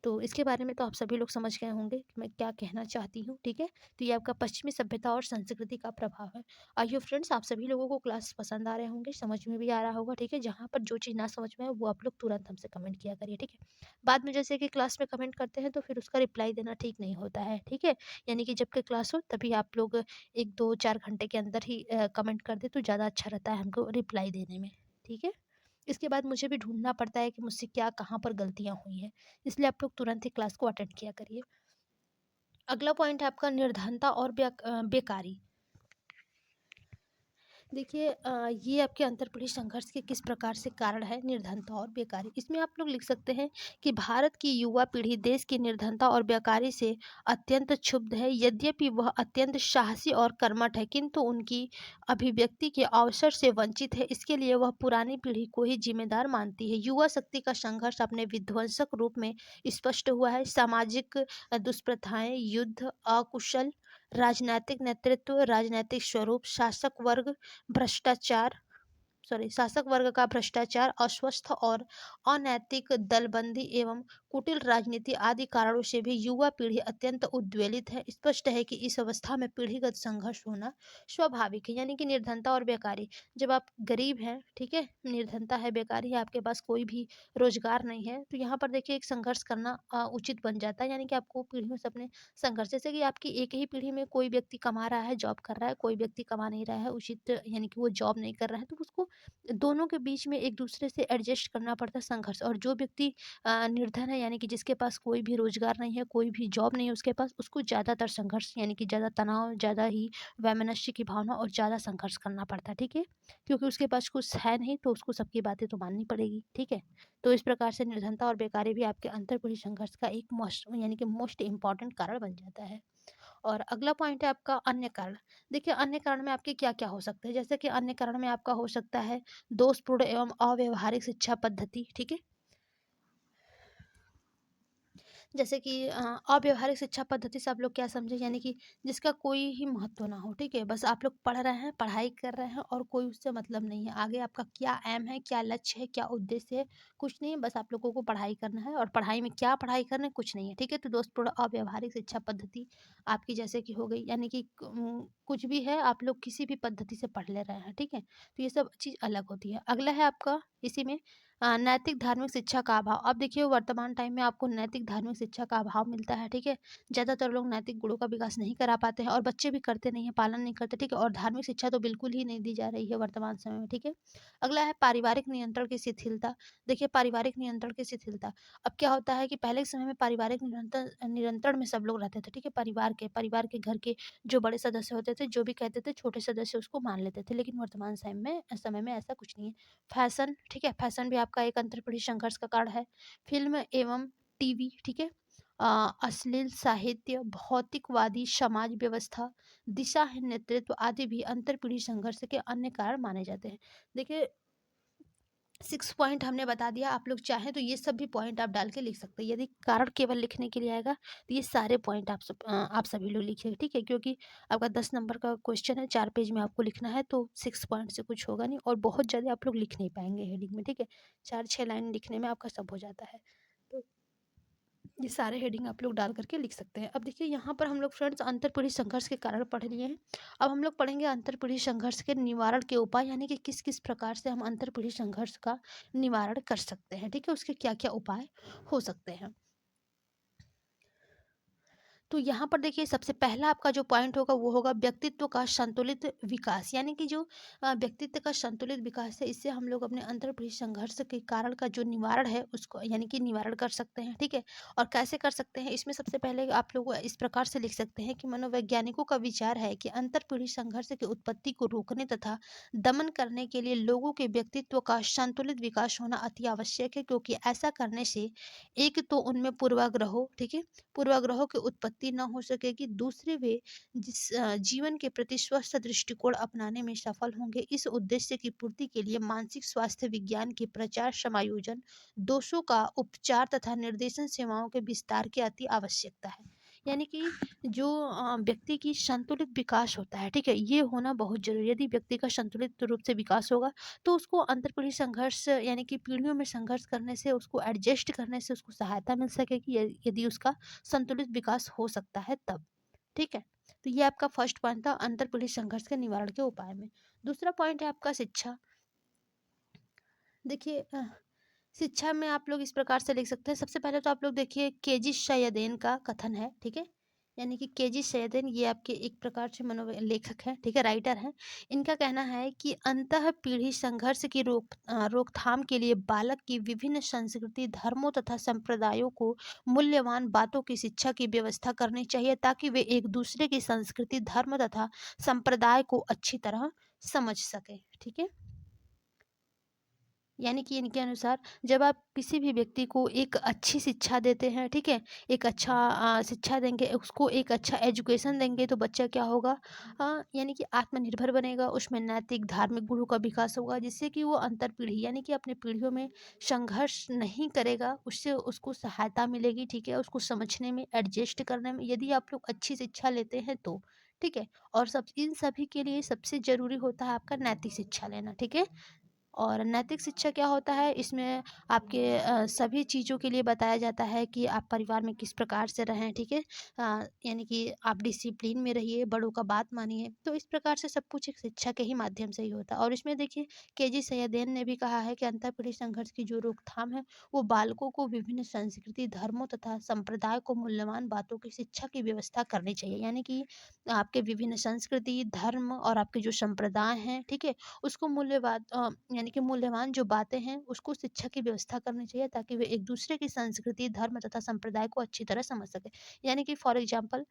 [SPEAKER 1] तो इसके बारे में तो आप सभी लोग समझ गए होंगे कि मैं क्या कहना चाहती हूँ, ठीक है? तो ये आपका पश्चिमी सभ्यता और संस्कृति का प्रभाव है। आई होप फ्रेंड्स आप सभी लोगों को क्लास पसंद आ रहे होंगे, समझ में भी आ रहा होगा, ठीक है? जहाँ पर जो चीज़ ना समझ में आए वो आप लोग तुरंत हमसे कमेंट किया करिए, ठीक है? बाद में जैसे कि क्लास में कमेंट करते हैं तो फिर उसका रिप्लाई देना ठीक नहीं होता है, ठीक है? यानी कि जबकि क्लास हो तभी आप लोग 1, 2, 4 घंटे के अंदर ही कमेंट कर दें तो ज़्यादा अच्छा रहता है हमको रिप्लाई देने में, ठीक है? इसके बाद मुझे भी ढूँढना पड़ता है कि मुझसे क्या कहाँ पर गलतियाँ हुई हैं। इसलिए आप लोग तुरंत ही क्लास को अटेंड किया करिए। अगला पॉइंट है आपका निर्धनता और बेकारी। देखिए ये आपके अंतर्पीढ़ी संघर्ष के किस प्रकार से कारण है निर्धनता और बेकारी। इसमें आप लोग लिख सकते हैं कि भारत की युवा पीढ़ी देश की निर्धनता और बेकारी से अत्यंत क्षुब्ध है। यद्यपि वह अत्यंत साहसी और कर्मठ है किंतु उनकी अभिव्यक्ति के अवसर से वंचित है। इसके लिए वह पुरानी पीढ़ी को ही जिम्मेदार मानती है। युवा शक्ति का संघर्ष अपने विध्वंसक रूप में स्पष्ट हुआ है। सामाजिक दुष्प्रथाएं, युद्ध, अकुशल राजनैतिक नेतृत्व, राजनैतिक स्वरूप, शासक वर्ग का भ्रष्टाचार, अस्वस्थ और अनैतिक दलबंदी एवं कुटिल राजनीति आदि कारणों से भी युवा पीढ़ी अत्यंत उद्वेलित है। स्पष्ट है कि इस अवस्था में पीढ़ीगत संघर्ष होना स्वाभाविक है। यानी कि निर्धनता और बेकारी, जब आप गरीब हैं, ठीक है, निर्धनता है, बेकारी है, आपके पास कोई भी रोजगार नहीं है, तो यहाँ पर देखिए एक संघर्ष करना उचित बन जाता है। यानी कि आपको पीढ़ियों से अपने संघर्ष, जैसे कि आपकी एक ही पीढ़ी में कोई व्यक्ति कमा रहा है, जॉब कर रहा है, कोई व्यक्ति कमा नहीं रहा है, उचित यानी कि वो जॉब नहीं कर रहा है, तो उसको दोनों के बीच में एक दूसरे से एडजस्ट करना पड़ता है, संघर्ष। और जो व्यक्ति निर्धन है, यानी कि जिसके पास कोई भी रोजगार नहीं है, कोई भी जॉब नहीं है उसके पास, उसको ज़्यादातर संघर्ष यानी कि ज़्यादा तनाव, ज़्यादा ही वैमनस्य की भावना और ज़्यादा संघर्ष करना पड़ता है, ठीक है? क्योंकि उसके पास कुछ है नहीं तो उसको सबकी बातें तो माननी पड़ेगी, ठीक है? तो इस प्रकार से निर्धनता और बेकारी भी आपके अंतर्पीढ़ी संघर्ष का एक मोस्ट इम्पॉर्टेंट कारण बन जाता है। और अगला पॉइंट है आपका अन्य कारण। देखिए अन्य कारण में आपके क्या-क्या हो सकते हैं, जैसे कि अन्य कारण में आपका हो सकता है दोषपूर्ण एवं अव्यावहारिक शिक्षा पद्धति, ठीक है? जैसे कि अव्यावहारिक शिक्षा पद्धति से आप लोग क्या समझे, यानी कि जिसका कोई ही महत्व ना हो, ठीक है? बस आप लोग पढ़ रहे हैं, पढ़ाई कर रहे हैं और कोई उससे मतलब नहीं है। आगे आपका क्या एम है, क्या लक्ष्य है, क्या उद्देश्य है, कुछ नहीं है, बस आप लोगों को पढ़ाई करना है और पढ़ाई में क्या पढ़ाई करना है, कुछ नहीं है, ठीक है? तो दोषपूर्ण अव्यावहारिक शिक्षा पद्धति आपकी जैसे कि हो गई, यानी कि कुछ भी है, आप लोग किसी भी पद्धति से पढ़ ले रहे हैं, ठीक है? तो ये सब चीज़ अलग होती है। अगला है आपका इसी में नैतिक धार्मिक शिक्षा का अभाव। अब देखिए वर्तमान टाइम में आपको नैतिक धार्मिक शिक्षा का अभाव मिलता है, ठीक है? ज़्यादातर लोग नैतिक गुणों का विकास नहीं करा पाते हैं और बच्चे भी करते नहीं हैं, पालन नहीं करते, ठीक है? और धार्मिक शिक्षा तो बिल्कुल ही नहीं दी जा रही है वर्तमान समय में, ठीक है? अगला है पारिवारिक नियंत्रण की शिथिलता। देखिए पारिवारिक नियंत्रण की शिथिलता, अब क्या होता है कि पहले के समय में पारिवारिक नियंत्रण में सब लोग रहते थे, ठीक है? परिवार के घर के जो बड़े सदस्य होते थे, जो भी कहते थे छोटे सदस्य उसको मान लेते थे। लेकिन वर्तमान समय में ऐसा कुछ नहीं है। फैशन, ठीक है? फैशन भी आपका एक अंतर्पीढ़ी संघर्ष का कारण है। फ़िल्म एवं टीवी, ठीक है? अश्लील साहित्य, भौतिकवादी समाज व्यवस्था, दिशाहीन नेतृत्व आदि भी अंतर्पीढ़ी संघर्ष के अन्य कारण माने जाते हैं। देखिए 6 पॉइंट हमने बता दिया, आप लोग चाहें तो ये सब भी पॉइंट आप डाल के लिख सकते हैं। यदि कारण केवल लिखने के लिए आएगा तो ये सारे पॉइंट आप सभी लोग लिखिए, ठीक है? क्योंकि आपका 10 नंबर का क्वेश्चन है, 4 पेज में आपको लिखना है तो 6 पॉइंट से कुछ होगा नहीं और बहुत ज़्यादा आप लोग लिख नहीं पाएँगे हेडिंग में, ठीक है? 4-6 लाइन लिखने में आपका सब हो जाता है। तो ये सारे हेडिंग आप लोग डाल करके लिख सकते हैं। अब देखिए यहाँ पर हम लोग फ्रेंड्स अंतर्पीढ़ी संघर्ष के कारण पढ़ लिए हैं। अब हम लोग पढ़ेंगे अंतर्पीढ़ी संघर्ष के निवारण के उपाय, यानी कि किस किस प्रकार से हम अंतर्पीढ़ी संघर्ष का निवारण कर सकते हैं, ठीक है? उसके क्या क्या उपाय हो सकते हैं। तो यहाँ पर देखिए सबसे पहला आपका जो पॉइंट होगा वो होगा व्यक्तित्व का संतुलित विकास, यानी कि जो व्यक्तित्व का संतुलित विकास है, इससे हम लोग अपने अंतर्पीढ़ी संघर्ष के कारण का जो निवारण है उसको यानी कि निवारण कर सकते हैं, ठीक है? और कैसे कर सकते हैं, इसमें सबसे पहले आप लोग इस प्रकार से लिख सकते हैं कि मनोवैज्ञानिकों का विचार है कि अंतर्पीढ़ी संघर्ष की उत्पत्ति को रोकने तथा दमन करने के लिए लोगों के व्यक्तित्व का संतुलित विकास होना अति आवश्यक है, क्योंकि ऐसा करने से एक तो उनमें पूर्वाग्रहों, ठीक है, पूर्वाग्रहों की उत्पत्ति न हो सकेगी, दूसरे वे जीवन के प्रति स्वस्थ दृष्टिकोण अपनाने में सफल होंगे। इस उद्देश्य की पूर्ति के लिए मानसिक स्वास्थ्य विज्ञान के प्रचार, समायोजन, दोषों का उपचार तथा निर्देशन सेवाओं के विस्तार की अति आवश्यकता है। यानी कि जो व्यक्ति की संतुलित विकास होता है, ठीक है? ये होना बहुत ज़रूरी है। यदि व्यक्ति का संतुलित रूप से विकास होगा, तो उसको अंतर्पीढ़ी संघर्ष यानी कि पीढ़ियों में संघर्ष करने से, उसको एडजस्ट करने से उसको सहायता मिल सकेगी, यदि उसका संतुलित विकास हो सकता है तब, ठीक है? तो ये आपका फर्स्ट पॉइंट था अंतर्पीढ़ी संघर्ष के निवारण के उपाय में। दूसरा पॉइंट है आपका शिक्षा। देखिए शिक्षा में आप लोग इस प्रकार से लिख सकते हैं। सबसे पहले तो आप लोग देखिए केजी सैयदेन का कथन है, ठीक है? यानी कि केजी सैयदेन ये आपके एक प्रकार से लेखक हैं, ठीक है? राइटर हैं। इनका कहना है कि अंतः पीढ़ी संघर्ष की रोकथाम के लिए बालक की विभिन्न संस्कृति, धर्मों तथा संप्रदायों को मूल्यवान बातों की शिक्षा की व्यवस्था करनी चाहिए, ताकि वे एक दूसरे की संस्कृति, धर्म तथा संप्रदाय को अच्छी तरह समझ सकें, ठीक है? यानी कि इनके अनुसार जब आप किसी भी व्यक्ति को एक अच्छी शिक्षा देते हैं, ठीक है? एक अच्छा शिक्षा देंगे, उसको एक अच्छा एजुकेशन देंगे, तो बच्चा क्या होगा, यानी कि आत्मनिर्भर बनेगा, उसमें नैतिक, धार्मिक गुणों का विकास होगा, जिससे कि वो अंतर-पीढ़ी यानी कि अपने पीढ़ियों में संघर्ष नहीं करेगा, उससे उसको सहायता मिलेगी, ठीक है? उसको समझने में, एडजस्ट करने में, यदि आप लोग अच्छी शिक्षा लेते हैं तो, ठीक है? और इन सभी के लिए सबसे ज़रूरी होता है आपका नैतिक शिक्षा लेना, ठीक है? और नैतिक शिक्षा क्या होता है, इसमें आपके सभी चीज़ों के लिए बताया जाता है कि आप परिवार में किस प्रकार से रहें, ठीक है? यानी कि आप डिसिप्लिन में रहिए, बड़ों का बात मानिए। तो इस प्रकार से सब कुछ एक शिक्षा के ही माध्यम से ही होता है। और इसमें देखिए केजी सैयदेन ने भी कहा है कि अंतःपीढ़ी संघर्ष की जो रोकथाम है, वो बालकों को विभिन्न संस्कृति, धर्मों तथा संप्रदाय को मूल्यवान बातों की शिक्षा की व्यवस्था करनी चाहिए। यानी कि आपके विभिन्न संस्कृति, धर्म और आपके जो संप्रदाय हैं, ठीक है? उसको यानी कि मूल्यवान जो बातें हैं, उसको शिक्षा की व्यवस्था करनी चाहिए, ताकि वे एक दूसरे की संस्कृति, धर्म तथा संप्रदाय को अच्छी तरह समझ सकें। यानी कि फॉर एग्जाम्पल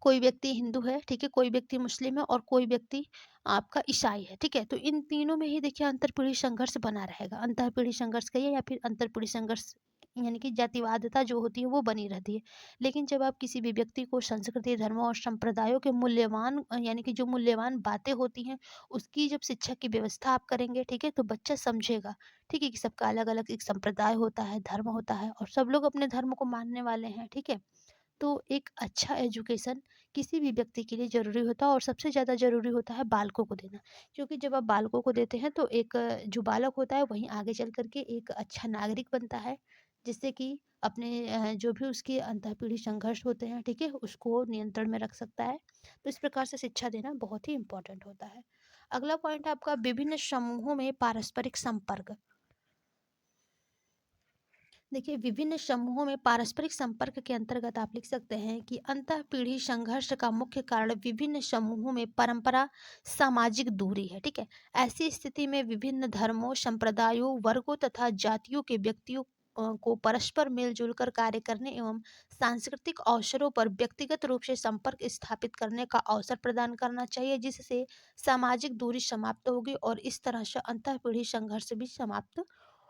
[SPEAKER 1] कोई व्यक्ति हिंदू है, ठीक है? कोई व्यक्ति मुस्लिम है और कोई व्यक्ति आपका ईसाई है, ठीक है? तो इन तीनों में ही देखिए अंतरपीढ़ी संघर्ष बना रहेगा। अंतःपीढ़ी संघर्ष कहिए या फिर अंतरपीढ़ी संघर्ष, यानी कि जातिवादिता जो होती है वो बनी रहती है। लेकिन जब आप किसी भी व्यक्ति को संस्कृति, धर्मों और संप्रदायों के मूल्यवान यानी कि जो मूल्यवान बातें होती हैं, उसकी जब शिक्षा की व्यवस्था आप करेंगे, ठीक है? तो बच्चा समझेगा, ठीक है? कि सबका अलग-अलग एक संप्रदाय होता है, धर्म होता है और सब लोग अपने धर्म को मानने वाले हैं, ठीक है? तो एक अच्छा एजुकेशन किसी भी व्यक्ति के लिए ज़रूरी होता है और सबसे ज़्यादा ज़रूरी होता है बालकों को देना। क्योंकि जब आप बालकों को देते हैं तो एक जो बालक होता है वहीं आगे चल कर के एक अच्छा नागरिक बनता है, जिससे कि अपने जो भी उसके अंतःपीढ़ी संघर्ष होते हैं, ठीक है? उसको नियंत्रण में रख सकता है। तो इस प्रकार से शिक्षा देना बहुत ही इम्पोर्टेंट होता है। अगला पॉइंट है आपका विभिन्न समूहों में पारस्परिक संपर्क। देखिए विभिन्न समूहों में पारस्परिक संपर्क के अंतर्गत आप लिख सकते हैं कि अंतःपीढ़ी संघर्ष का मुख्य कारण विभिन्न समूहों में परंपरा, सामाजिक दूरी है, ठीक है? ऐसी स्थिति में विभिन्न धर्मों, संप्रदायों, वर्गों तथा जातियों के व्यक्तियों को परस्पर मिलजुल कर कार्य करने एवं सांस्कृतिक अवसरों पर व्यक्तिगत रूप से संपर्क स्थापित करने का अवसर प्रदान करना चाहिए, जिससे सामाजिक दूरी समाप्त होगी और इस तरह से अंतःपीढ़ी संघर्ष भी समाप्त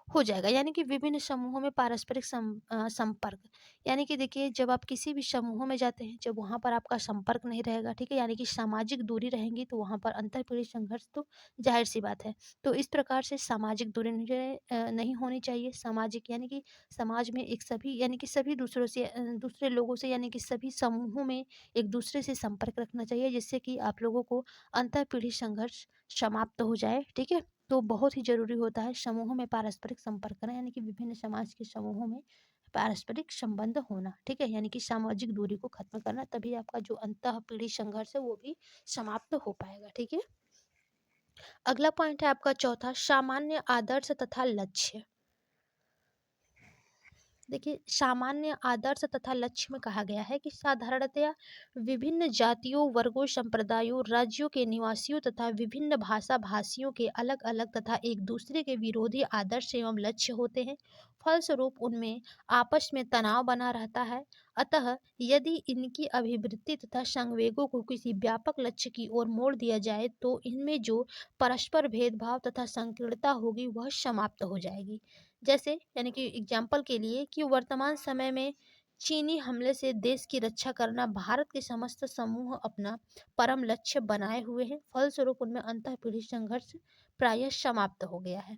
[SPEAKER 1] हो जाएगा। यानी कि विभिन्न समूहों में पारस्परिक संपर्क, यानी कि देखिए जब आप किसी भी समूह में जाते हैं, जब वहाँ पर आपका संपर्क नहीं रहेगा, ठीक है? यानी कि सामाजिक दूरी रहेंगी, तो वहाँ पर अंतरपीढ़ी संघर्ष तो जाहिर सी बात है। तो इस प्रकार से सामाजिक दूरी नहीं होनी चाहिए। सामाजिक यानी कि समाज में एक सभी यानी कि सभी दूसरों से दूसरे लोगों से यानी कि सभी समूहों में एक दूसरे से संपर्क रखना चाहिए, जिससे कि आप लोगों को अंतरपीढ़ी संघर्ष समाप्त हो जाए, ठीक है? तो बहुत ही ज़रूरी होता है समूहों में पारस्परिक संपर्क करना, यानी कि विभिन्न समाज के समूहों में पारस्परिक संबंध होना, ठीक है? यानी कि सामाजिक दूरी को खत्म करना, तभी आपका जो अंतःपीढ़ी संघर्ष है वो भी समाप्त हो पाएगा, ठीक है? अगला पॉइंट है आपका चौथा, सामान्य आदर्श तथा लक्ष्य। देखिए सामान्य आदर्श तथा लक्ष्य में कहा गया है कि साधारणतया विभिन्न जातियों, वर्गों, संप्रदायों, राज्यों के निवासियों तथा विभिन्न भाषा भाषियों के अलग अलग तथा एक दूसरे के विरोधी आदर्श एवं लक्ष्य होते हैं। फलस्वरूप उनमें आपस में तनाव बना रहता है। अतः यदि इनकी अभिवृत्ति तथा संवेगों को किसी व्यापक लक्ष्य की ओर मोड़ दिया जाए, तो इनमें जो परस्पर भेदभाव तथा संकीर्णता होगी वह समाप्त हो जाएगी। जैसे यानी कि एग्जाम्पल के लिए कि वर्तमान समय में चीनी हमले से देश की रक्षा करना भारत के समस्त समूह अपना परम लक्ष्य बनाए हुए हैं। फलस्वरूप उनमें अंतःपीढ़ी संघर्ष प्रायः समाप्त हो गया है।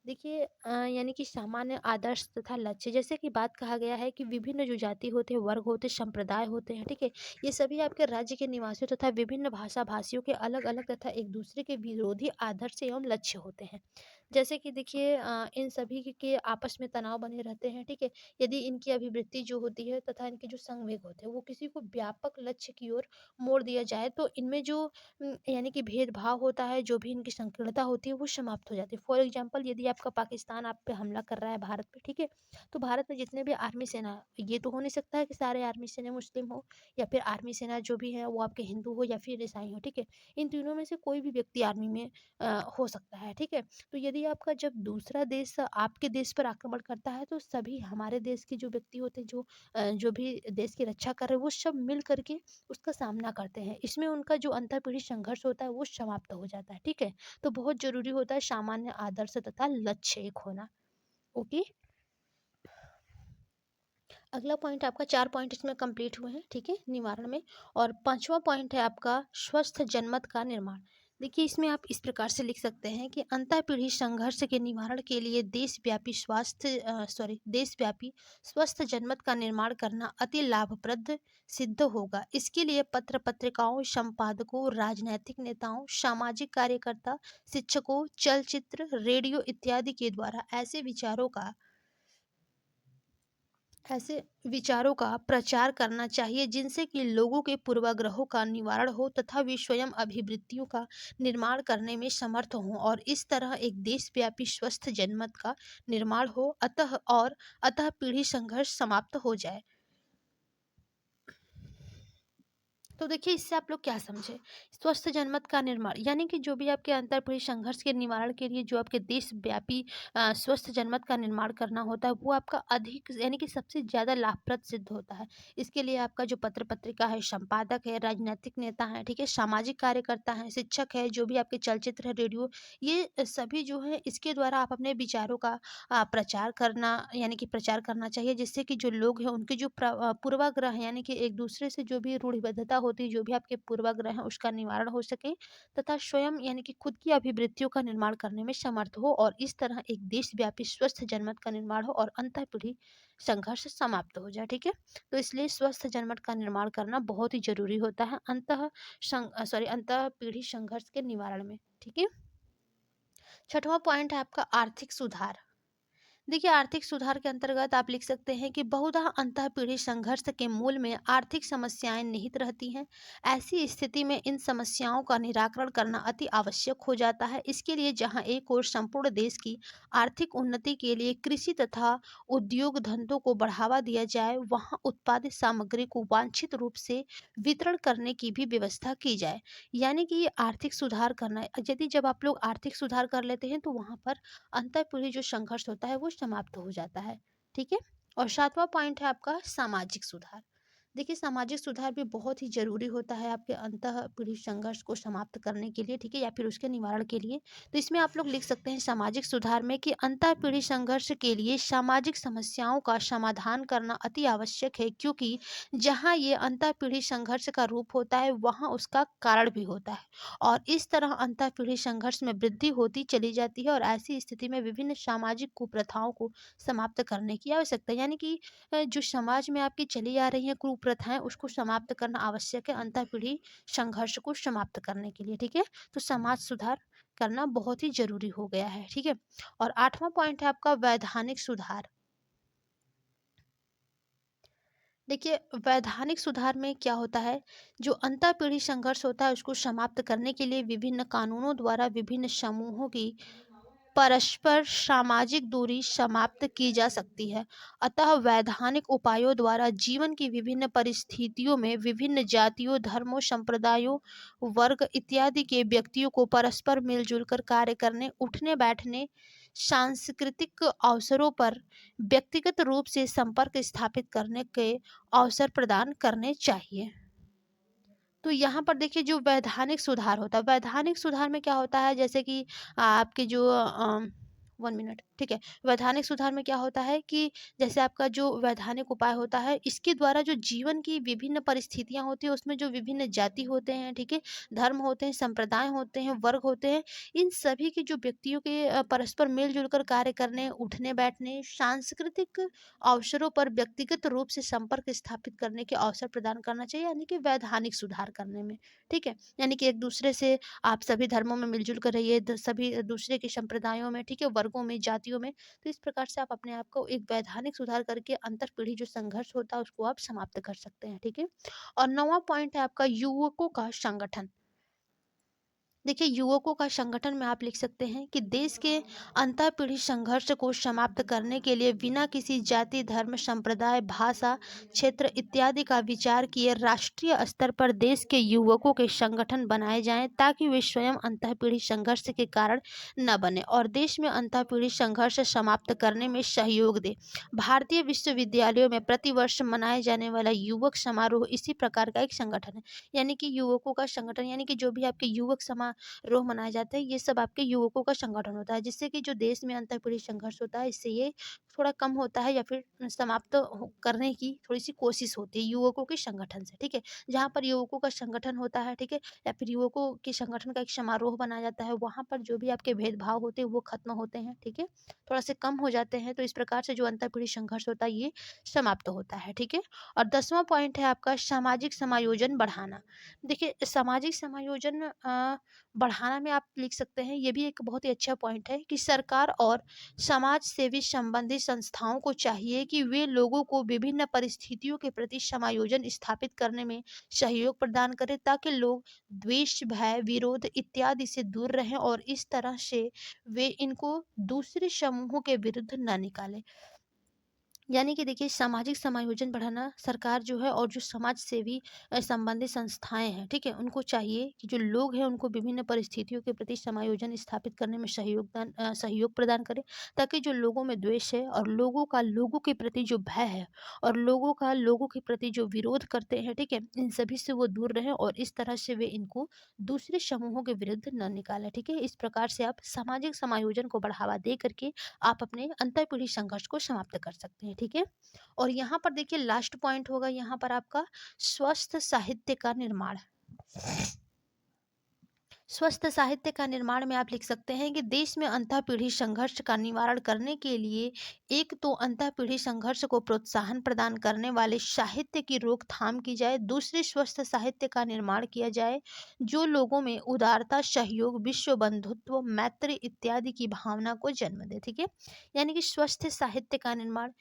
[SPEAKER 1] देखिए यानी कि सामान्य आदर्श तथा लक्ष्य, जैसे कि बात कहा गया है कि विभिन्न जो जाति होते हैं, वर्ग होते हैं, संप्रदाय होते हैं, ठीक है? ये सभी आपके राज्य के निवासियों तथा विभिन्न भाषा भाषियों के अलग-अलग तथा एक दूसरे के विरोधी आदर्श एवं लक्ष्य होते हैं। जैसे कि देखिए इन सभी के आपस में तनाव बने रहते हैं, ठीक है? यदि इनकी अभिवृत्ति जो होती है तथा इनके जो संवेग होते हैं, वो किसी को व्यापक लक्ष्य की ओर मोड़ दिया जाए, तो इनमें जो यानी कि भेदभाव होता है, जो भी इनकी संकीर्णता होती है, वो समाप्त हो जाती है। फॉर एग्ज़ाम्पल यदि आपका पाकिस्तान आप पे हमला कर रहा है भारत पे, ठीक है? तो भारत में जितने भी आर्मी सेना है, ये तो हो नहीं सकता है कि सारे आर्मी सेना मुस्लिम हो या फिर आर्मी सेना जो भी है वो आपके हिंदू हो या फिर ईसाई हो, ठीक है? इन तीनों में से कोई भी व्यक्ति आर्मी में हो सकता है, ठीक है? तो यदि आपका जब दूसरा देश आपके देश पर आक्रमण करता है, तो सभी हमारे देश के जो व्यक्ति होते हैं, जो भी देश की रक्षा कर रहे हैं, वो सब मिल कर के उसका सामना करते हैं। इसमें उनका जो अंतर्पीढ़ी संघर्ष होता है वो समाप्त हो जाता है, ठीक है? तो बहुत ज़रूरी होता है सामान्य आदर्श तथा लक्ष्य एक होना। ओके? अगला पॉइंट आपका 4 पॉइंट इसमें कंप्लीट हुए हैं, ठीक है? निवारण में। और 5वां पॉइंट है आपका स्वस्थ जनमत का निर्माण। देखिए इसमें आप इस प्रकार से लिख सकते हैं कि अंतःपीढ़ी संघर्ष के निवारण के लिए देशव्यापी स्वस्थ जनमत का निर्माण करना अति लाभप्रद सिद्ध होगा। इसके लिए पत्र पत्रिकाओं, संपादकों, राजनैतिक नेताओं, सामाजिक कार्यकर्ता, शिक्षकों, चलचित्र, रेडियो इत्यादि के द्वारा ऐसे विचारों का प्रचार करना चाहिए जिनसे कि लोगों के पूर्वाग्रहों का निवारण हो तथा वे स्वयं अभिवृत्तियों का निर्माण करने में समर्थ हों, और इस तरह एक देशव्यापी स्वस्थ जनमत का निर्माण हो, अतः पीढ़ी संघर्ष समाप्त हो जाए। तो देखिए इससे आप लोग क्या समझे? स्वस्थ जनमत का निर्माण यानी कि जो भी आपके अंतर्पीढ़ी संघर्ष के निवारण के लिए जो आपके देशव्यापी स्वस्थ जनमत का निर्माण करना होता है, वो आपका अधिक यानी कि सबसे ज़्यादा लाभप्रद सिद्ध होता है। इसके लिए आपका जो पत्र पत्रिका है, संपादक है, राजनीतिक नेता हैं, ठीक है, सामाजिक कार्यकर्ता हैं, शिक्षक है, जो भी आपके चलचित्र है, रेडियो, ये सभी जो है इसके द्वारा आप अपने विचारों का प्रचार करना यानी कि प्रचार करना चाहिए, जिससे कि जो लोग हैं उनके जो पूर्वाग्रह हैं, यानी कि एक दूसरे से जो भी रूढ़िबद्धता होती है, जो भी आपके पूर्वाग्रह हैं उसका निवारण हो सके तथा स्वयं यानी कि खुद की अभिवृत्तियों का निर्माण करने में समर्थ हो, और इस तरह एक देशव्यापी स्वस्थ जनमत का निर्माण हो और अंतःपीढ़ी संघर्ष समाप्त हो जाए, ठीक है? तो इसलिए स्वस्थ जनमत का निर्माण करना बहुत ही जरूरी होता है अंतः पीढ़ी संघर्ष के निवारण में, ठीक है? 6वां पॉइंट है आपका आर्थिक सुधार। देखिए आर्थिक सुधार के अंतर्गत आप लिख सकते हैं कि बहुधा अंतःपीढ़ी संघर्ष के मूल में आर्थिक समस्याएं निहित रहती हैं। ऐसी स्थिति में इन समस्याओं का निराकरण करना अति आवश्यक हो जाता है। इसके लिए जहां एक ओर संपूर्ण देश की आर्थिक उन्नति के लिए कृषि तथा उद्योग धंधों को बढ़ावा दिया जाए, वहां उत्पादित सामग्री को वांछित रूप से वितरण करने की भी व्यवस्था की जाए। यानी कि ये आर्थिक सुधार करना है। यदि जब आप लोग आर्थिक सुधार कर लेते हैं, तो वहां पर अंतःपुरी जो संघर्ष होता है वो समाप्त हो जाता है, ठीक है? और 7वां पॉइंट है आपका सामाजिक सुधार। देखिए सामाजिक सुधार भी बहुत ही ज़रूरी होता है आपके अंतःपीढ़ी संघर्ष को समाप्त करने के लिए, ठीक है? या फिर उसके निवारण के लिए। तो इसमें आप लोग लिख सकते हैं सामाजिक सुधार में कि अंतःपीढ़ी संघर्ष के लिए सामाजिक समस्याओं का समाधान करना अति आवश्यक है, क्योंकि जहाँ ये अंतःपीढ़ी संघर्ष का रूप होता है, वहाँ उसका कारण भी होता है। और इस तरह अंतःपीढ़ी संघर्ष में वृद्धि होती चली जाती है, और ऐसी स्थिति में विभिन्न सामाजिक कुप्रथाओं को समाप्त करने की आवश्यकता है। यानी कि जो समाज में आपकी चली आ रही हैं कुप्रथाएं, उसको समाप्त करना आवश्यक है अंतःपीढ़ी संघर्ष को समाप्त करने के लिए, ठीक है? तो समाज सुधार करना बहुत ही जरूरी हो गया है, ठीक है? और 8वां पॉइंट है आपका वैधानिक सुधार। देखिए वैधानिक सुधार में क्या होता है, जो अंतःपीढ़ी संघर्ष होता है उसको समाप्त करने के लिए विभिन्न कानूनों द्वारा विभिन्न समूहों की परस्पर सामाजिक दूरी समाप्त की जा सकती है। अतः वैधानिक उपायों द्वारा जीवन की विभिन्न परिस्थितियों में विभिन्न जातियों, धर्मों, संप्रदायों, वर्ग इत्यादि के व्यक्तियों को परस्पर मिलजुल कर कार्य करने, उठने बैठने, सांस्कृतिक अवसरों पर व्यक्तिगत रूप से संपर्क स्थापित करने के अवसर प्रदान करने चाहिए। तो यहाँ पर देखिए जो वैधानिक सुधार होता है, वैधानिक सुधार में क्या होता है, जैसे कि आपके जो 1 मिनट ठीक है। वैधानिक सुधार में क्या होता है कि जैसे आपका जो वैधानिक उपाय होता है, इसके द्वारा जो जीवन की विभिन्न परिस्थितियाँ होती हैं, उसमें जो विभिन्न जाति होते हैं, ठीक है, धर्म होते हैं, संप्रदाय होते हैं, वर्ग होते हैं, इन सभी के जो व्यक्तियों के परस्पर मिल-जुल कर कार्य करने, उठने-बैठने, सांस्कृतिक अवसरों पर व्यक्तिगत रूप से संपर्क स्थापित करने के अवसर प्रदान करना चाहिए, यानी कि वैधानिक सुधार करने में, ठीक है। यानी कि एक-दूसरे से आप सभी धर्मों में मिलजुल कर रहिए, सभी दूसरे के संप्रदायों में, ठीक है, वर्गों में, जातियों में। तो इस प्रकार से आप अपने आप को एक वैधानिक सुधार करके अंतर पीढ़ी जो संघर्ष होता है उसको आप समाप्त कर सकते हैं, ठीक है। और 9वां पॉइंट है आपका युवकों का संगठन। देखिए, युवकों का संगठन में आप लिख सकते हैं कि देश के अंतःपीढ़ी संघर्ष को समाप्त करने के लिए बिना किसी जाति, धर्म, संप्रदाय, भाषा, क्षेत्र इत्यादि का विचार किए राष्ट्रीय स्तर पर देश के युवकों के संगठन बनाए जाएं, ताकि वे स्वयं अंतःपीढ़ी संघर्ष के कारण न बने और देश में अंतःपीढ़ी संघर्ष समाप्त करने में सहयोग दें। भारतीय विश्वविद्यालयों में प्रतिवर्ष मनाए जाने वाला युवक समारोह इसी प्रकार का एक संगठन है। यानी कि युवकों का संगठन, यानी कि जो भी आपके युवक समारोह मनाए जाते हैं, ये सब आपके युवकों का संगठन होता है, जिससे कि जो देश में अंतःपीढ़ी संघर्ष होता है, इससे ये थोड़ा कम होता है या फिर समाप्त करने की थोड़ी सी कोशिश होती है युवकों के संगठन से, ठीक है। जहाँ पर युवकों का संगठन होता है, ठीक है, या फिर युवकों के संगठन का एक समारोह बनाया जाता है, वहाँ पर जो भी आपके भेदभाव होते हैं वो खत्म होते हैं, ठीक है, थोड़ा से कम हो जाते हैं। तो इस प्रकार से जो अंतःपीढ़ी संघर्ष होता है ये समाप्त होता है, ठीक है। और 10वां पॉइंट है आपका सामाजिक समायोजन बढ़ाना। देखिए, सामाजिक समायोजन बढ़ाना में आप लिख सकते हैं, ये भी एक बहुत ही अच्छा पॉइंट है कि सरकार और समाज सेवी संबंधित संस्थाओं को चाहिए कि वे लोगों को विभिन्न परिस्थितियों के प्रति समायोजन स्थापित करने में सहयोग प्रदान करें, ताकि लोग द्वेष, भय, विरोध इत्यादि से दूर रहें और इस तरह से वे इनको दूसरे समूहों के विरुद्ध न निकालें। यानी कि देखिए, सामाजिक समायोजन बढ़ाना सरकार जो है और जो समाज सेवी संबंधित संस्थाएं हैं, ठीक है, उनको चाहिए कि जो लोग हैं उनको विभिन्न परिस्थितियों के प्रति समायोजन स्थापित करने में सहयोग प्रदान करें, ताकि जो लोगों में द्वेष है और लोगों का लोगों के प्रति जो भय है और लोगों का लोगों के प्रति जो विरोध करते हैं, ठीक है, इन सभी से वो दूर रहें और इस तरह से वे इनको दूसरे समूहों के विरुद्ध न निकालें, ठीक है। इस प्रकार से आप सामाजिक समायोजन को बढ़ावा दे करके आप अपने अंतःपीढ़ी संघर्ष को समाप्त कर सकते हैं, ठीक है। और यहाँ पर देखिए, लास्ट पॉइंट होगा यहाँ पर आपका स्वस्थ साहित्य का निर्माण। स्वस्थ साहित्य का निर्माण में आप लिख सकते हैं कि देश में अंतःपीढ़ी संघर्ष का निवारण करने के लिए एक तो अंतःपीढ़ी संघर्ष को प्रोत्साहन प्रदान करने वाले साहित्य की रोकथाम की जाए, दूसरे स्वस्थ साहित्य का निर्माण किया जाए जो लोगों में उदारता, सहयोग, विश्व बंधुत्व, मैत्री इत्यादि की भावना को जन्म दे, ठीक है। यानी कि स्वस्थ साहित्य का निर्माण,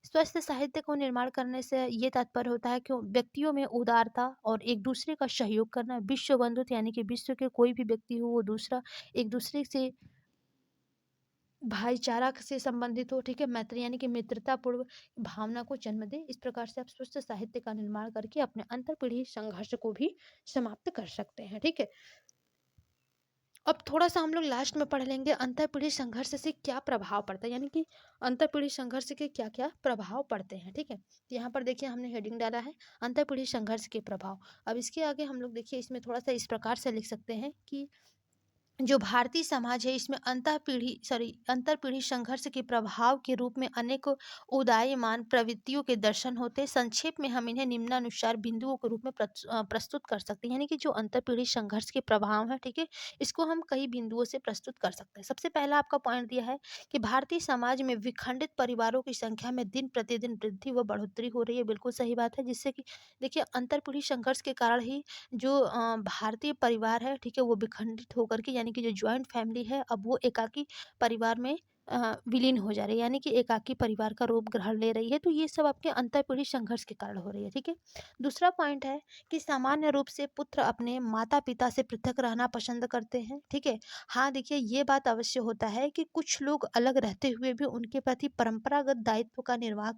[SPEAKER 1] स्वस्थ साहित्य को निर्माण करने से ये तात्पर्य होता है कि व्यक्तियों में उदारता और एक दूसरे का सहयोग करना, विश्व बंधुत्व यानी कि विश्व के कोई भी व्यक्ति हो वो दूसरा एक दूसरे से भाईचारा से संबंधित हो, ठीक है, मैत्री यानी कि मित्रता पूर्व भावना को जन्म दे। इस प्रकार से आप स्वस्थ साहित्य का निर्माण करके अपने अंतरपीढ़ी संघर्ष को भी समाप्त कर सकते हैं, ठीक है। अब थोड़ा-सा हम लोग लास्ट में पढ़ लेंगे अंतःपीढ़ी संघर्ष से क्या प्रभाव पड़ता है, यानी कि अंतःपीढ़ी संघर्ष के क्या-क्या प्रभाव पड़ते हैं, ठीक है। तो यहाँ पर देखिए हमने हेडिंग डाला है अंतःपीढ़ी संघर्ष के प्रभाव। अब इसके आगे हम लोग देखिए इसमें थोड़ा-सा इस प्रकार से लिख सकते हैं कि जो भारतीय समाज है इसमें अंतरपीढ़ी संघर्ष के प्रभाव के रूप में अनेक उदीयमान प्रवृत्तियों के दर्शन होते हैं। संक्षेप में हम इन्हें निम्नानुसार बिंदुओं के रूप में प्रस्तुत कर सकते हैं, यानी कि जो अंतरपीढ़ी संघर्ष के प्रभाव है, ठीक है, इसको हम कई बिंदुओं से प्रस्तुत कर सकते हैं। सबसे पहला आपका पॉइंट दिया है कि भारतीय समाज में विखंडित परिवारों की संख्या में दिन प्रतिदिन वृद्धि व बढ़ोतरी हो रही है। बिल्कुल सही बात है, जिससे कि देखिए अंतरपीढ़ी संघर्ष के कारण ही जो भारतीय परिवार है, ठीक है, वो विखंडित होकर के यानी कि जो जॉइंट फैमिली है अब वो एकाकी परिवार में विलीन हो जा रही है, यानी कि एकाकी परिवार का रूप ग्रहण ले रही है। तो ये सब आपके अंतःपीढ़ी संघर्ष के कारण हो रही है, ठीक है। दूसरा पॉइंट है कि सामान्य रूप से पुत्र अपने माता पिता से पृथक रहना पसंद करते हैं, ठीक है। हाँ, देखिए ये बात अवश्य होता है कि कुछ लोग अलग रहते हुए भी उनके प्रति परंपरागत दायित्व का निर्वाह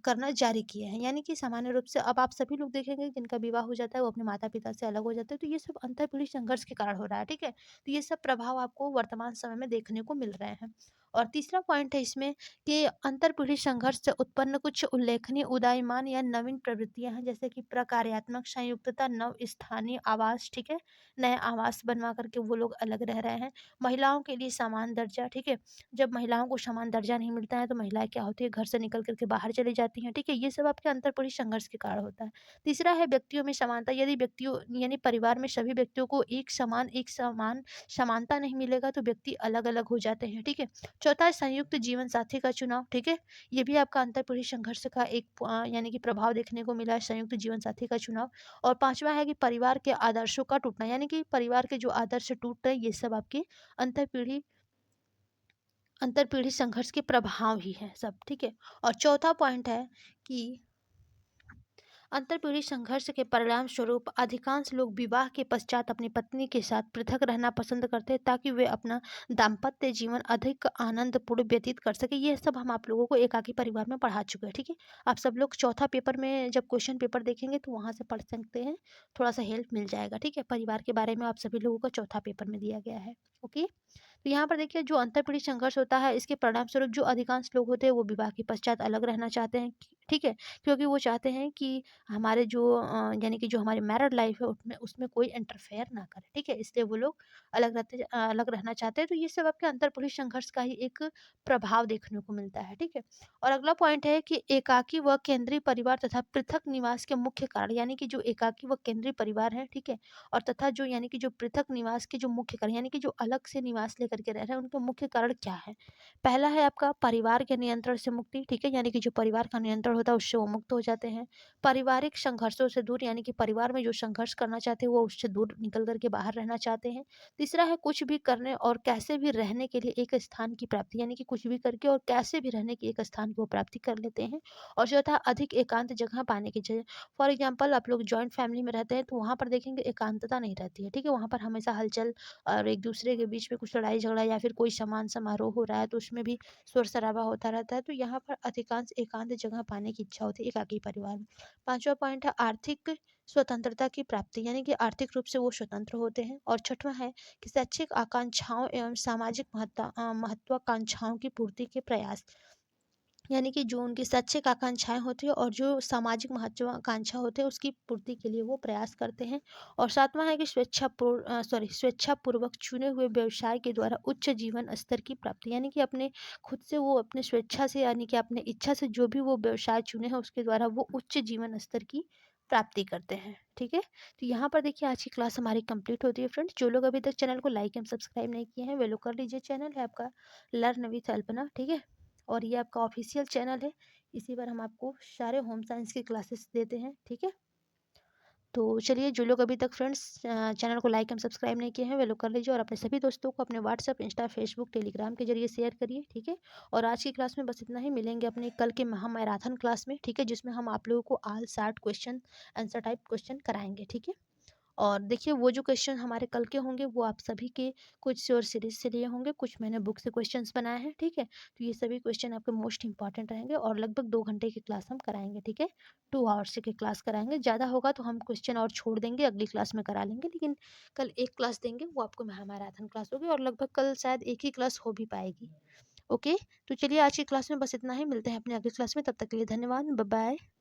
[SPEAKER 1] करना जारी किए हैं, यानी कि सामान्य रूप से अब आप सभी लोग देखेंगे जिनका विवाह हो जाता है वो अपने माता पिता से अलग हो जाते हैं, तो ये सब अंतःपीढ़ी संघर्ष के कारण हो रहा है, ठीक है। तो ये सब प्रभाव आपको वर्तमान समय में देखने को मिल रहे हैं। और तीसरा पॉइंट है इसमें कि अंतरपीढ़ी संघर्ष से उत्पन्न कुछ उल्लेखनीय उदीयमान या नवीन प्रवृत्तियां हैं, जैसे कि प्रकार्यात्मक संयुक्तता, नव स्थानीय आवास, ठीक है, नए आवास बनवा करके वो लोग अलग रह रहे हैं। महिलाओं के लिए समान दर्जा, ठीक है, जब महिलाओं को समान दर्जा नहीं मिलता है तो महिलाएं क्या होती है, घर से निकल करके बाहर चली जाती हैं, ठीक है, ये सब आपके अंतरपीढ़ी संघर्ष के कारण होता है। तीसरा है व्यक्तियों में समानता, यदि व्यक्तियों यानी परिवार में सभी व्यक्तियों को एक समान समानता नहीं मिलेगा तो व्यक्ति अलग अलग हो जाते हैं, ठीक है। चौथा है संयुक्त जीवन साथी का चुनाव, ठीक है, ये भी आपका अंतरपीढ़ी संघर्ष का एक यानी कि प्रभाव देखने को मिला है, संयुक्त जीवन साथी का चुनाव। और पांचवा है कि परिवार के आदर्शों का टूटना, यानी कि परिवार के जो आदर्श टूट रहे हैं, ये सब आपके अंतरपीढ़ी अंतरपीढ़ी संघर्ष के प्रभाव ही है सब, ठीक है। और चौथा पॉइंट है कि अंतरपीढ़ी संघर्ष के परिणाम स्वरूप अधिकांश लोग विवाह के पश्चात अपनी पत्नी के साथ पृथक रहना पसंद करते हैं, ताकि वे अपना दाम्पत्य जीवन अधिक आनंदपूर्ण व्यतीत कर सके। ये सब हम आप लोगों को एकाकी परिवार में पढ़ा चुके हैं, ठीक है। आप सब लोग चौथा पेपर में जब क्वेश्चन पेपर देखेंगे तो वहां से पढ़ सकते हैं, थोड़ा सा हेल्प मिल जाएगा, ठीक है। परिवार के बारे में आप सभी लोगों को चौथा पेपर में दिया गया है। ओके, तो यहाँ पर देखिए जो अंतरपीढ़ी संघर्ष होता है, इसके परिणाम स्वरूप जो अधिकांश लोग होते हैं वो विवाह के पश्चात अलग रहना चाहते हैं, ठीक है, क्योंकि वो चाहते हैं कि हमारे जो यानी कि जो हमारी मैरिड लाइफ है उसमें उसमें कोई इंटरफेयर ना करे, ठीक है, इसलिए वो लोग अलग रहना चाहते हैं। तो ये सब आपके अंतरपुरुष संघर्ष का ही एक प्रभाव देखने को मिलता है, ठीक है। और अगला पॉइंट है कि एकाकी व केंद्रीय परिवार तथा पृथक निवास के मुख्य कारण, यानी कि जो एकाकी व केंद्रीय परिवार है, ठीक है, और तथा जो यानी कि जो पृथक निवास के जो मुख्य कारण, यानी कि जो अलग से निवास लेकर के रह रहे हैं, उनके मुख्य कारण क्या है। पहला है आपका परिवार के नियंत्रण से मुक्ति, ठीक है, यानी कि जो परिवार का नियंत्रण होता है उससे वो मुक्त हो जाते हैं। पारिवारिक संघर्षों से दूर, यानी कि परिवार में जो संघर्ष करना चाहते हैं वो उससे दूर निकल कर के बाहर रहना चाहते हैं। तीसरा है कुछ भी करने और कैसे भी रहने के लिए एक स्थान की प्राप्ति, यानी कि कुछ भी करके और कैसे भी रहने की एक स्थान की वो प्राप्ति कर लेते हैं। और चौथा अधिक एकांत जगह पाने की चाहिए। फॉर एग्जाम्पल आप लोग जॉइंट फैमिली में रहते हैं तो वहाँ पर देखेंगे एकांतता नहीं रहती है, ठीक है, वहाँ पर हमेशा हलचल और एक दूसरे के बीच में कुछ लड़ाई झगड़ा या फिर कोई समान समारोह हो रहा है तो उसमें भी शोर शराबा होता रहता है। तो यहाँ पर अधिकांश एकांत जगह पाने की इच्छा होती है एकाकी परिवार में। पांचवा पॉइंट है आर्थिक स्वतंत्रता की प्राप्ति, यानी कि आर्थिक रूप से वो स्वतंत्र होते हैं। और छठवां है कि शैक्षिक आकांक्षाओं एवं सामाजिक महत्वाकांक्षाओं की पूर्ति के प्रयास, यानी कि जो उनकी शैक्षिक आकांक्षाएं होती है और जो सामाजिक महत्वाकांक्षा होते हैं उसकी पूर्ति के लिए वो प्रयास करते हैं। और सातवां है कि स्वेच्छापूर्वक चुने हुए व्यवसाय के द्वारा उच्च जीवन स्तर की प्राप्ति, यानी कि अपने खुद से वो अपने स्वेच्छा से, यानी कि अपने इच्छा से जो भी वो व्यवसाय चुने हैं उसके द्वारा वो उच्च जीवन स्तर की प्राप्ति करते हैं, ठीक है। तो यहाँ पर देखिए आज की क्लास हमारी कंप्लीट होती है फ्रेंड्स। जो लोग अभी तक चैनल को लाइक एंड सब्सक्राइब नहीं किए हैं वे लोग कर लीजिए। चैनल है आपका लर्न विथ अल्पना, ठीक है, और ये आपका ऑफिशियल चैनल है। इसी पर हम आपको सारे होम साइंस की क्लासेस देते हैं, ठीक है। तो चलिए जो लोग अभी तक फ्रेंड्स चैनल को लाइक एंड सब्सक्राइब नहीं किए हैं वे लोग कर लीजिए और अपने सभी दोस्तों को अपने व्हाट्सएप, इंस्टा, फेसबुक, टेलीग्राम के जरिए शेयर करिए, ठीक है। और आज की क्लास में बस इतना ही, मिलेंगे अपने कल के महा मैराथन क्लास में, ठीक है, जिसमें हम आप लोगों को all short question answer type question कराएंगे, ठीक है। और देखिए वो जो क्वेश्चन हमारे कल के होंगे वो आप सभी के कुछ श्योर सीरीज से लिए होंगे, कुछ मैंने बुक से क्वेश्चंस बनाए हैं, ठीक है। तो ये सभी क्वेश्चन आपके मोस्ट इंपॉर्टेंट रहेंगे और लगभग 2 घंटे की क्लास हम कराएंगे, ठीक है। 2 आवर्स की क्लास कराएंगे, ज़्यादा होगा तो हम क्वेश्चन और छोड़ देंगे, अगली क्लास में करा लेंगे, लेकिन कल एक क्लास देंगे वो आपको महामैराथन क्लास होगी और लगभग कल शायद एक ही क्लास हो भी पाएगी। ओके, तो चलिए आज की क्लास में बस इतना ही, मिलते हैं अपने अगली क्लास में, तब तक के लिए धन्यवाद, बाय बाय।